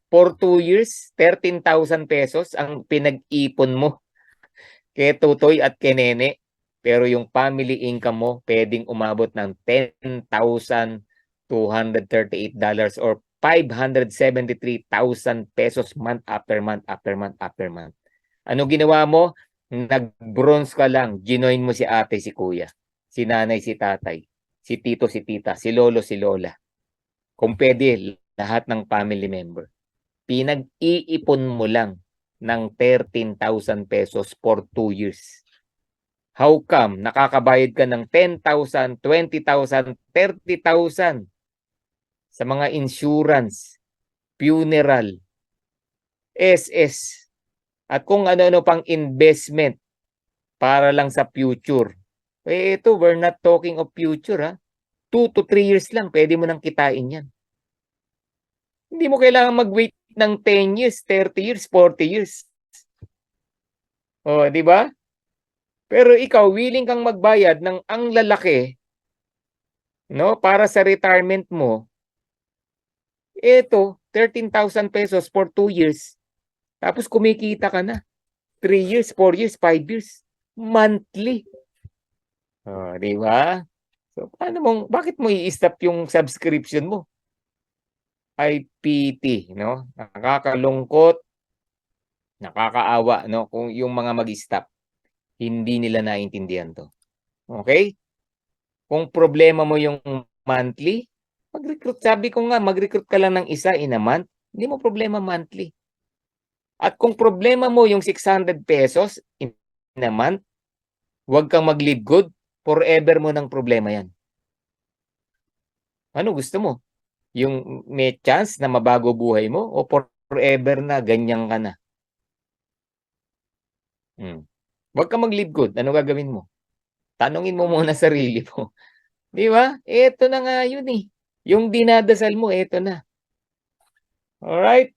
for 2 years, 13,000 pesos ang pinag-ipon mo kay Tutoy at kay Nene. Pero yung family income mo pwedeng umabot ng $10,238 or 573,000 pesos month after month after month after month. Ano ginawa mo? Nag-bronze ka lang. Ginoin mo si ate, si kuya, si nanay, si tatay, si tito, si tita, si lolo, si lola. Kung pwede, lahat ng family member. Pinag-iipon mo lang ng 13,000 pesos for 2 years. How come nakakabayad ka ng 10,000, 20,000, 30,000 sa mga insurance, funeral, SS, at kung ano-ano pang investment para lang sa future? Eh ito, we're not talking of future ha. 2 to 3 years lang, pwede mo nang kitain yan. Hindi mo kailangan mag-wait ng 10 years, 30 years, 40 years. O, di ba? Pero ikaw, willing kang magbayad ng ang lalaki, no, para sa retirement mo. Ito, 13,000 pesos for 2 years. Tapos kumikita ka na. 3 years, 4 years, 5 years. Monthly. O, di ba? So, bakit mo i-stop yung subscription mo? IPT, no? Nakakalungkot, nakakaawa, no? Kung yung mga mag-stop, hindi nila naintindihan to. Okay? Kung problema mo yung monthly, mag-recruit. Sabi ko nga, mag-recruit ka lang ng isa in a month, hindi mo problema monthly. At kung problema mo yung 600 pesos in a month, huwag kang mag-live good, forever mo ng problema yan. Ano gusto mo? Yung may chance na mabago buhay mo o forever na ganyan ka na? Huwag kang mag-live good. Ano gagawin mo? Tanungin mo muna sarili mo. Di ba? Ito na nga yun eh. Yung dinadasal mo, ito na. Alright?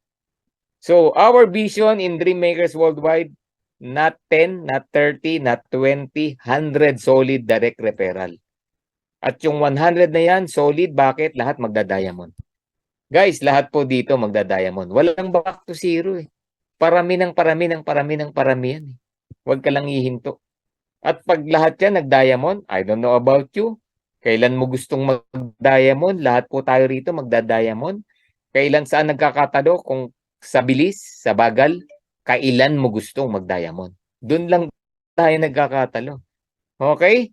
So, our vision in Dreammakers Worldwide, not 10, not 30, not 20, 100 solid direct referral. At yung 100 na yan, solid, bakit? Lahat magda-diamond. Guys, lahat po dito magda-diamond. Walang back to zero eh. Parami ng parami ng parami ng parami yan eh. Huwag ka lang hihinto. At pag lahat yan nag-diamond, I don't know about you. Kailan mo gustong mag-diamond? Lahat po tayo rito magda-diamond. Kailan saan nagkakatalo? Kung sa bilis, sa bagal, kailan mo gustong mag-diamond? Doon lang tayo nagkakatalo. Okay?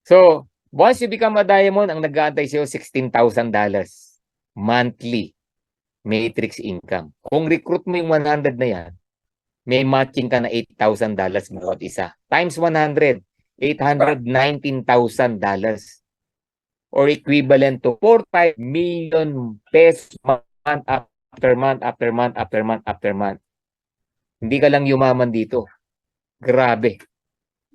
So, once you become a diamond, ang nag-aantay sa'yo $16,000 monthly matrix income. Kung recruit mo yung 100 na yan, may matching ka na $8,000 bawat isa. Times 100, $819,000 or equivalent to 45 million pesos month after month after month after month after month. Hindi ka lang yumaman dito. Grabe.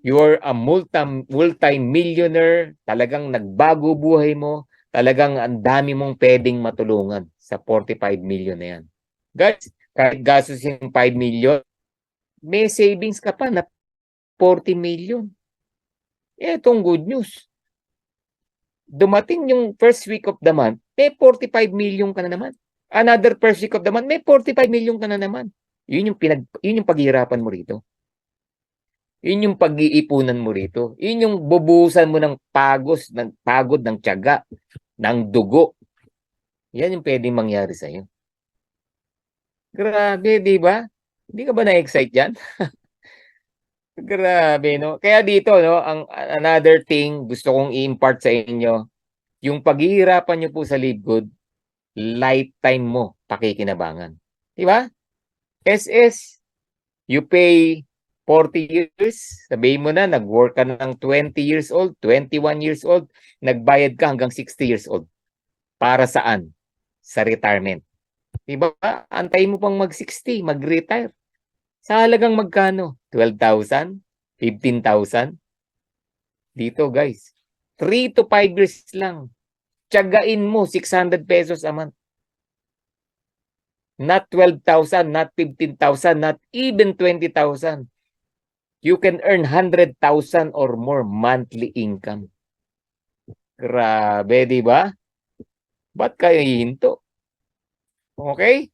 You're a multi-millionaire. Talagang nagbago buhay mo. Talagang ang dami mong pwedeng matulungan sa 45 million na yan. Guys, kahit gastos yung 5 million, may savings ka pa na 40 million. Etong good news. Dumating yung first week of the month, may 45 million ka na naman. Another first week of the month, may 45 million ka na naman. Yun yung paghihirapan mo rito. Yun yung pag-iipunan mo rito. Yun yung bubuhusan mo ng pagod, ng tiyaga, ng dugo. Yan yung pwedeng mangyari sa'yo. Grabe, di ba? Hindi ka ba na-excite yan? Grabe, no? Kaya dito, no, another thing gusto kong i-impart sa inyo, yung paghihirapan nyo po sa Live Good, lifetime mo pakikinabangan. Di ba? SS, you pay 40 years, sabihin mo na, nag-work ka ng 20 years old, 21 years old, nagbayad ka hanggang 60 years old. Para saan? Sa retirement. Diba? Antayin mo pang mag-60, mag-retire. Sa halagang magkano? 12,000? 15,000? Dito guys, 3 to 5 years lang. Tiyagain mo 600 pesos a month. Not 12,000, not 15,000, not even 20,000. You can earn 100,000 or more monthly income. Grabe, di ba? Ba't kayo hihinto? Okay?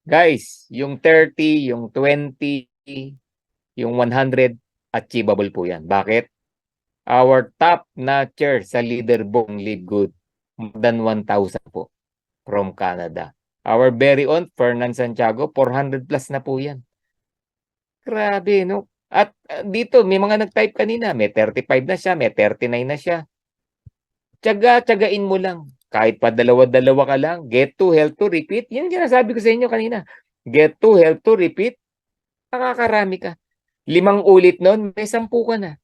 Guys, yung 30, yung 20, yung 100, achievable po yan. Bakit? Our top notcher sa leaderboard ng Live Good, more than 1,000 po from Canada. Our very own Fernan Santiago, 400 plus na po yan. Grabe, no? At dito, may mga nag-type kanina, may 35 na siya, may 39 na siya. Tsaga-tsagain mo lang. Kahit pa dalawa-dalawa ka lang, get to, health to, repeat. Yan sinasabi ko sa inyo kanina. Get to, health to, repeat. Nakakarami ka. 5 ulit nun, may 10 ka na.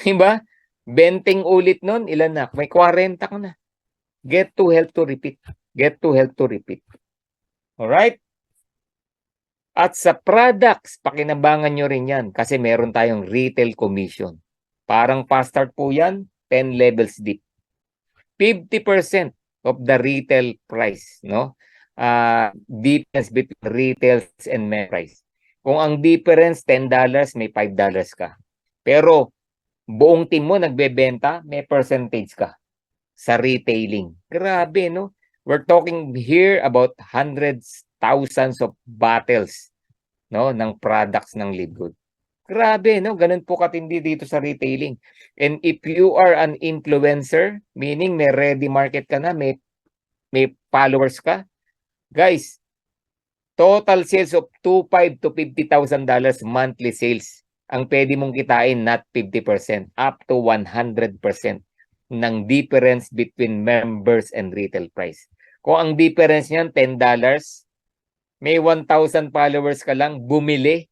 Diba? 20 ulit nun, ilan na? May 40 ka na. Get to, health to, repeat. Get to, health to, repeat. Alright? At sa products, pakinabangan nyo rin yan kasi meron tayong retail commission. Parang fast start po yan, 10 levels deep. 50% of the retail price, no? Difference between retails and main price. Kung ang difference $10, may $5 ka. Pero buong team mo nagbebenta, may percentage ka sa retailing. Grabe, no? We're talking here about hundreds, thousands of bottles, no, ng products ng Live Good. Grabe, no? Ganun po katindi dito sa retailing. And if you are an influencer, meaning may ready market ka na, may followers ka, guys, total sales of $25,000 to $50,000 monthly sales ang pwede mong kitain, not 50%, up to 100% ng difference between members and retail price. Kung ang difference niyan $10, may 1,000 followers ka lang, bumili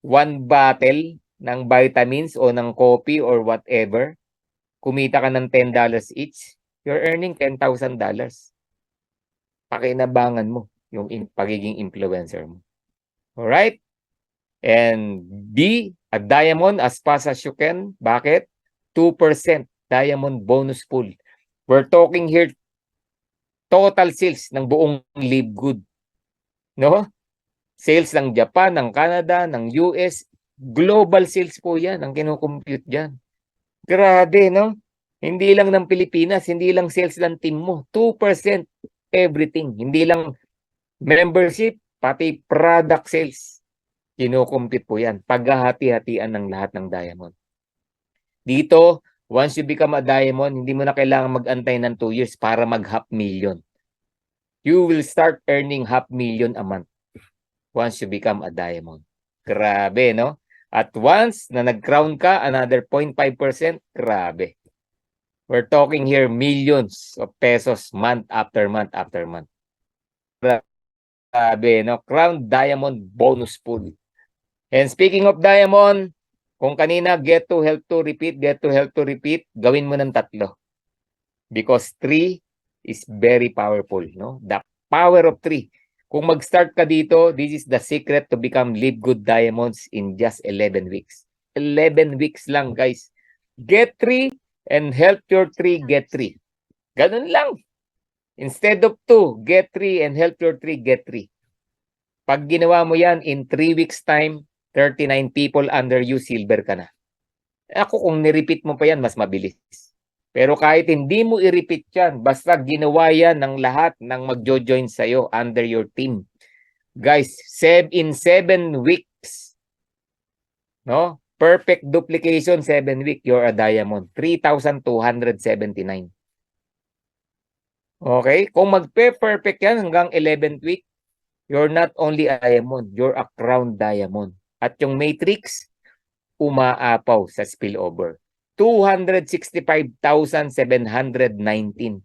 1 bottle ng vitamins o ng coffee or whatever, kumita ka ng $10 each, you're earning $10,000. Pakinabangan mo yung pagiging influencer mo. Alright? And be a diamond as fast as you can. Bakit? 2% diamond bonus pool. We're talking here total sales ng buong Live Good. No? Sales ng Japan, ng Canada, ng US, global sales po yan ang kinukompute dyan. Grabe, no? Hindi lang ng Pilipinas, hindi lang sales ng team mo. 2% everything. Hindi lang membership, pati product sales. Kinukompute po yan. Paghahati-hatian ng lahat ng diamond. Dito, once you become a diamond, hindi mo na kailangan mag-antay ng 2 years para mag-500,000. You will start earning 500,000 a month once you become a diamond. Grabe, no? At once na nag-crown ka, another 0.5%, grabe. We're talking here millions of pesos month after month after month. Grabe, no? Crown Diamond Bonus Pool. And speaking of diamond, kung kanina get to, help to, repeat, get to, help to, repeat, gawin mo ng 3. Because 3 is very powerful, no? The power of 3. Kung mag-start ka dito, this is the secret to become Live Good Diamonds in just 11 weeks. 11 weeks lang, guys. Get 3 and help your 3 get 3. Ganun lang. Instead of 2, get 3 and help your 3 get 3. Pag ginawa mo yan, in 3 weeks time, 39 people under you, silver ka na. Ako, kung ni-repeat mo pa yan, mas mabilis. Pero kahit hindi mo i-repeat yan, basta ginawa yan ng lahat ng magjo-join sa'yo under your team. Guys, in 7 weeks, no? Perfect duplication, 7 weeks, you're a diamond. 3,279. Okay? Kung magpe-perfect yan hanggang 11th week, you're not only a diamond, you're a crown diamond. At yung matrix, umaapaw sa spillover. 265,719.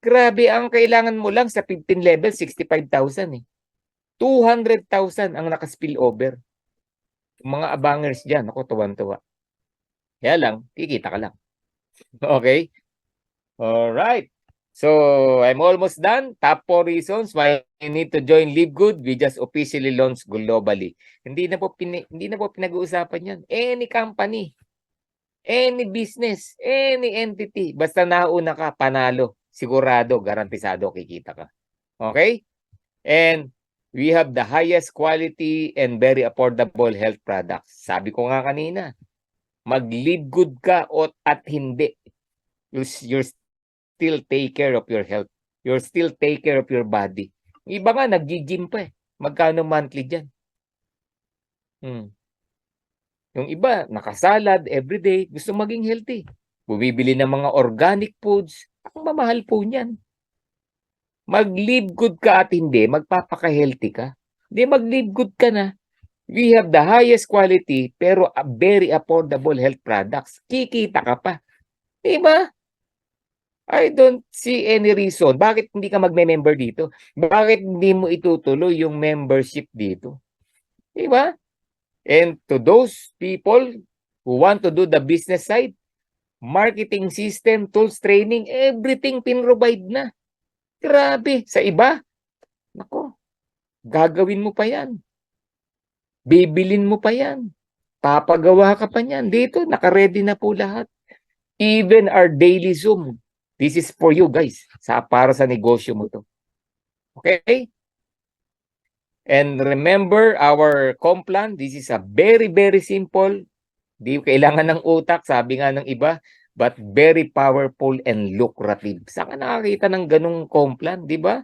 Grabe, ang kailangan mo lang sa 15 level, 65,000 eh. 200,000 ang naka-spillover. Mga abangers dyan, ako tuwan-tuwa. Kaya lang, kikita ka lang. Okay? Alright. So, I'm almost done. Top 4 reasons why you need to join Live Good. We just officially launched globally. Hindi na po pinag-uusapan yan. Any company, any business, any entity, basta nauna ka, panalo. Sigurado, garantisado, kikita ka. Okay? And we have the highest quality and very affordable health products. Sabi ko nga kanina, mag-live good ka at hindi. You're still take care of your health. you're still take care of your body. Yung iba nga, nag-gym pa eh. Magkano monthly dyan? Yung iba, nakasalad everyday, gusto maging healthy. Bumibili ng mga organic foods. Ang mamahal po niyan. Mag-live good ka at hindi, magpapaka-healthy ka. Hindi, mag-live good ka na. We have the highest quality pero a very affordable health products. Kikita ka pa. Diba? I don't see any reason. Bakit hindi ka magme-member dito? Bakit hindi mo itutuloy yung membership dito? Diba? And to those people who want to do the business side, marketing system, tools, training, everything pinrovide na. Grabe. Sa iba, nako, gagawin mo pa yan. Bibilin mo pa yan. Papagawa ka pa yan. Dito, naka-ready na po lahat. Even our daily Zoom. This is for you guys. Para sa negosyo mo to. Okay? And remember our comp plan. This is a very, very simple. Di kailangan ng utak, sabi nga ng iba, but very powerful and lucrative. Saan ka nakakita ng ganung comp plan, di ba?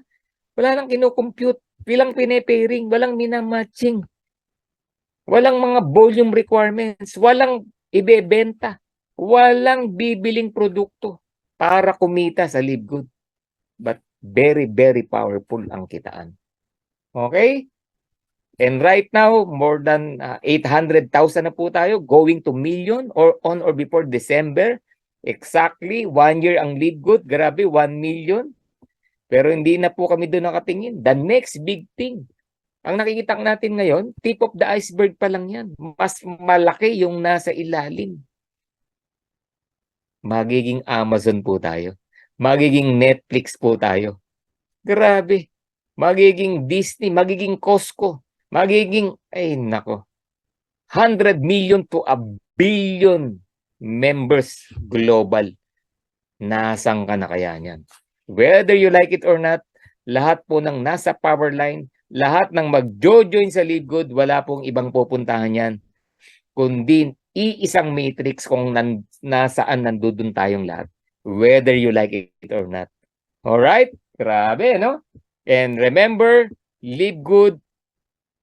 Wala nang kino-compute, walang pine-pairing, walang minamatching. Walang mga volume requirements, walang ibebenta, walang bibiling produkto para kumita sa Live Good. But very, very powerful ang kitaan. Okay? And right now, more than 800,000 na po tayo, going to million or on or before December. Exactly, 1 year ang Live Good. Grabe, 1 million. Pero hindi na po kami doon nakatingin. The next big thing. Ang nakikita natin ngayon, tip of the iceberg pa lang yan. Mas malaki yung nasa ilalim. Magiging Amazon po tayo. Magiging Netflix po tayo. Grabe. Magiging Disney, magiging Costco. Magiging, ay nako, 100 million to a billion members global. Nasaan ka na kaya niyan? Whether you like it or not, lahat po ng nasa power line, lahat ng mag-join sa Live Good, wala pong ibang pupuntahan yan. Kundi iisang matrix kung nasaan nandun tayong lahat. Whether you like it or not. Alright? Grabe, no? And remember, Live Good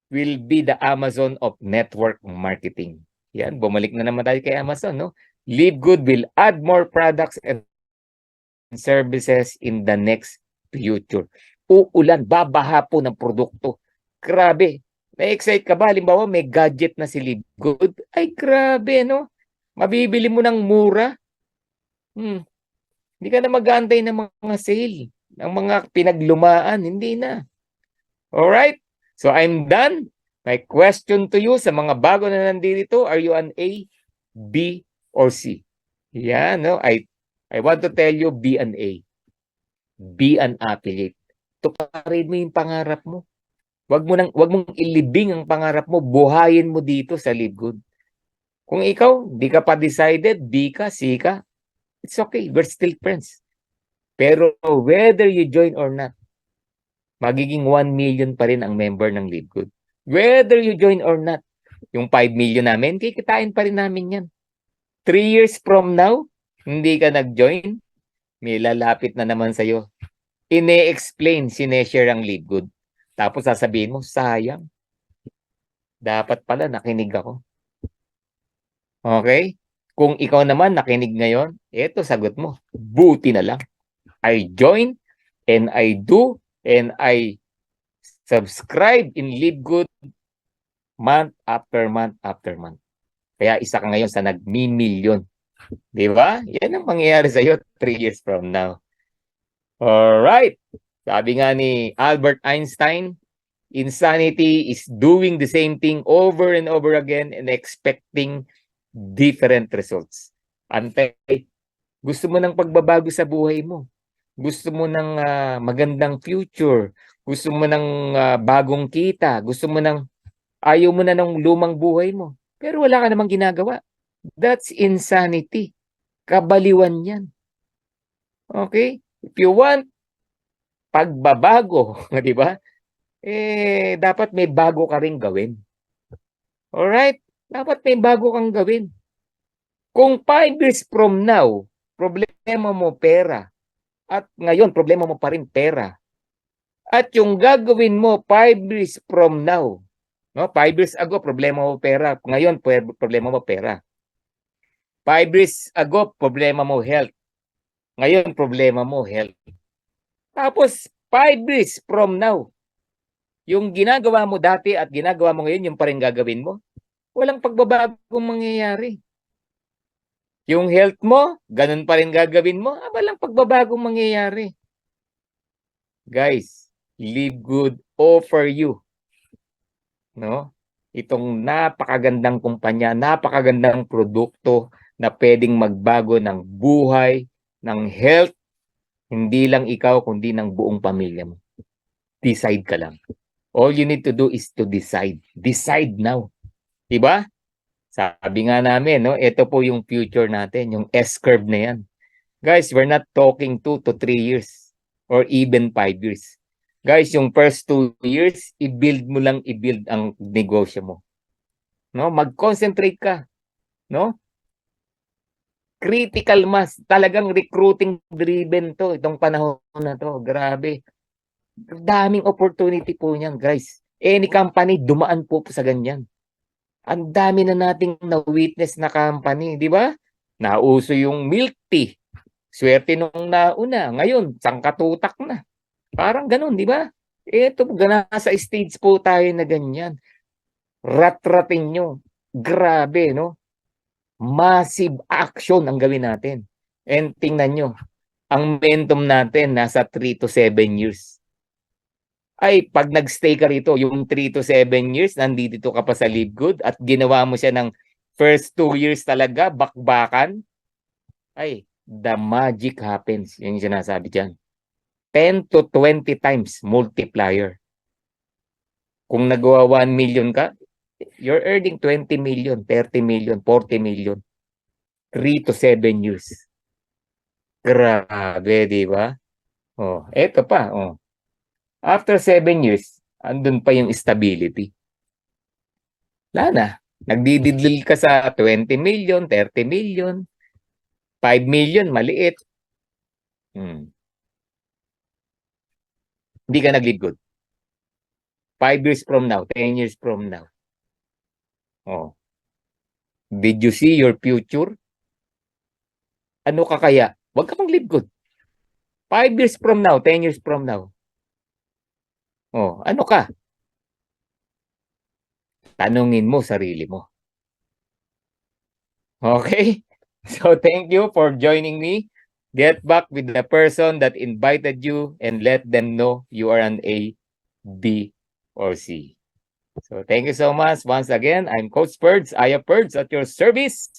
will be the Amazon of network marketing. Yan, bumalik na naman tayo kay Amazon, no? Live Good will add more products and services in the next future. Uulan, babaha po ng produkto. Grabe. Na-excite ka ba? Halimbawa, may gadget na si Live Good. Ay, grabe, no? Mabibili mo ng mura. Hindi ka na mag-aantay ng mga sale, ng mga pinaglumaan. Hindi na. Alright? So I'm done. My question to you sa mga bago na nandito, are you an A, B, or C? Yan, no? I want to tell you, be an A. Be an affiliate. Tuparin mo yung pangarap mo. Wag mong ilibing ang pangarap mo, buhayin mo dito sa Live Good. Kung ikaw, di ka pa decided, B ka, C ka, it's okay, we're still friends. Pero whether you join or not, magiging 1 million pa rin ang member ng Live Good. Whether you join or not, yung 5 million namin, kikitain pa rin namin yan. 3 years from now, hindi ka nag-join, may lalapit na naman sa'yo. Ine-explain, sineshare ang Live Good. Tapos sasabihin mo, sayang. Dapat pala nakinig ako. Okay? Kung ikaw naman nakinig ngayon, eto sagot mo. Buti na lang. I join and I do and I subscribe in Live Good month after month after month. Kaya isa ka ngayon sa nagmi-million. Di ba? Yan ang mangyayari sa'yo 3 years from now. Alright. Sabi nga ni Albert Einstein, insanity is doing the same thing over and over again and expecting different results. Antay, gusto mo ng pagbabago sa buhay mo. Gusto mo ng magandang future. Gusto mo ng bagong kita. Gusto mo ng, ayaw mo na ng lumang buhay mo. Pero wala ka namang ginagawa. That's insanity. Kabaliwan yan. Okay? If you want pagbabago, di ba? Dapat may bago ka rin gawin. Alright? Dapat may bago kang gawin. Kung 5 years from now, problema mo pera, At ngayon, problema mo pa rin pera. At yung gagawin mo 5 years from now, no? 5 years ago, problema mo pera. Ngayon, problema mo pera. 5 years ago, problema mo health. Ngayon, problema mo health. Tapos, 5 years from now, yung ginagawa mo dati at ginagawa mo ngayon, yung pa rin gagawin mo. Walang pagbabagong mangyayari. Yung health mo, ganun pa rin gagawin mo, walang pagbabagong mangyayari. Guys, Live Good offer you, no? Itong napakagandang kumpanya, napakagandang produkto na pwedeng magbago ng buhay, ng health, hindi lang ikaw kundi ng buong pamilya mo. Decide ka lang. All you need to do is to decide. Decide now. Diba? Sabi nga namin, no, ito po yung future natin, yung S-curve na yan. Guys, we're not talking 2 to 3 years or even 5 years. Guys, yung first 2 years, i-build mo lang, i-build ang negosyo mo. No, mag-concentrate ka, no? Critical mass, talagang recruiting driven to itong panahon na to. Grabe. Daming opportunity po niyan, guys. Any company dumaan po sa ganyan. Ang dami na nating na-witness na company, di ba? Nauso yung milk tea. Swerte nung nauna. Ngayon, sangkatutak na. Parang ganun, di ba? Ito, nasa stage po tayo na ganyan. Rat-ratin nyo. Grabe, no? Massive action ang gawin natin. And tingnan nyo, ang momentum natin nasa 3 to 7 years. Ay, pag nagstay ka rito, yung 3 to 7 years, nandito ka pa sa Live Good at ginawa mo siya ng first 2 years talaga, bakbakan, ay, the magic happens. Yun yung sinasabi dyan. 10 to 20 times multiplier. Kung nagawa 1 million ka, you're earning 20 million, 30 million, 40 million. 3 to 7 years. Grabe, di ba? Oh, eto pa, oh. After 7 years, andun pa yung stability. Wala na. Nagdididlil ka sa 20 million, 30 million, 5 million, maliit. Hindi ka nag-live good. 5 years from now, 10 years from now. Oh. Did you see your future? Ano ka kaya? Huwag ka mag-live good. 5 years from now, 10 years from now. Oh, ano ka? Tanungin mo sarili mo. Okay? So thank you for joining me. Get back with the person that invited you and let them know you are an A, B, or C. So thank you so much. Once again, I'm Coach Perds, Aya Perds at your service.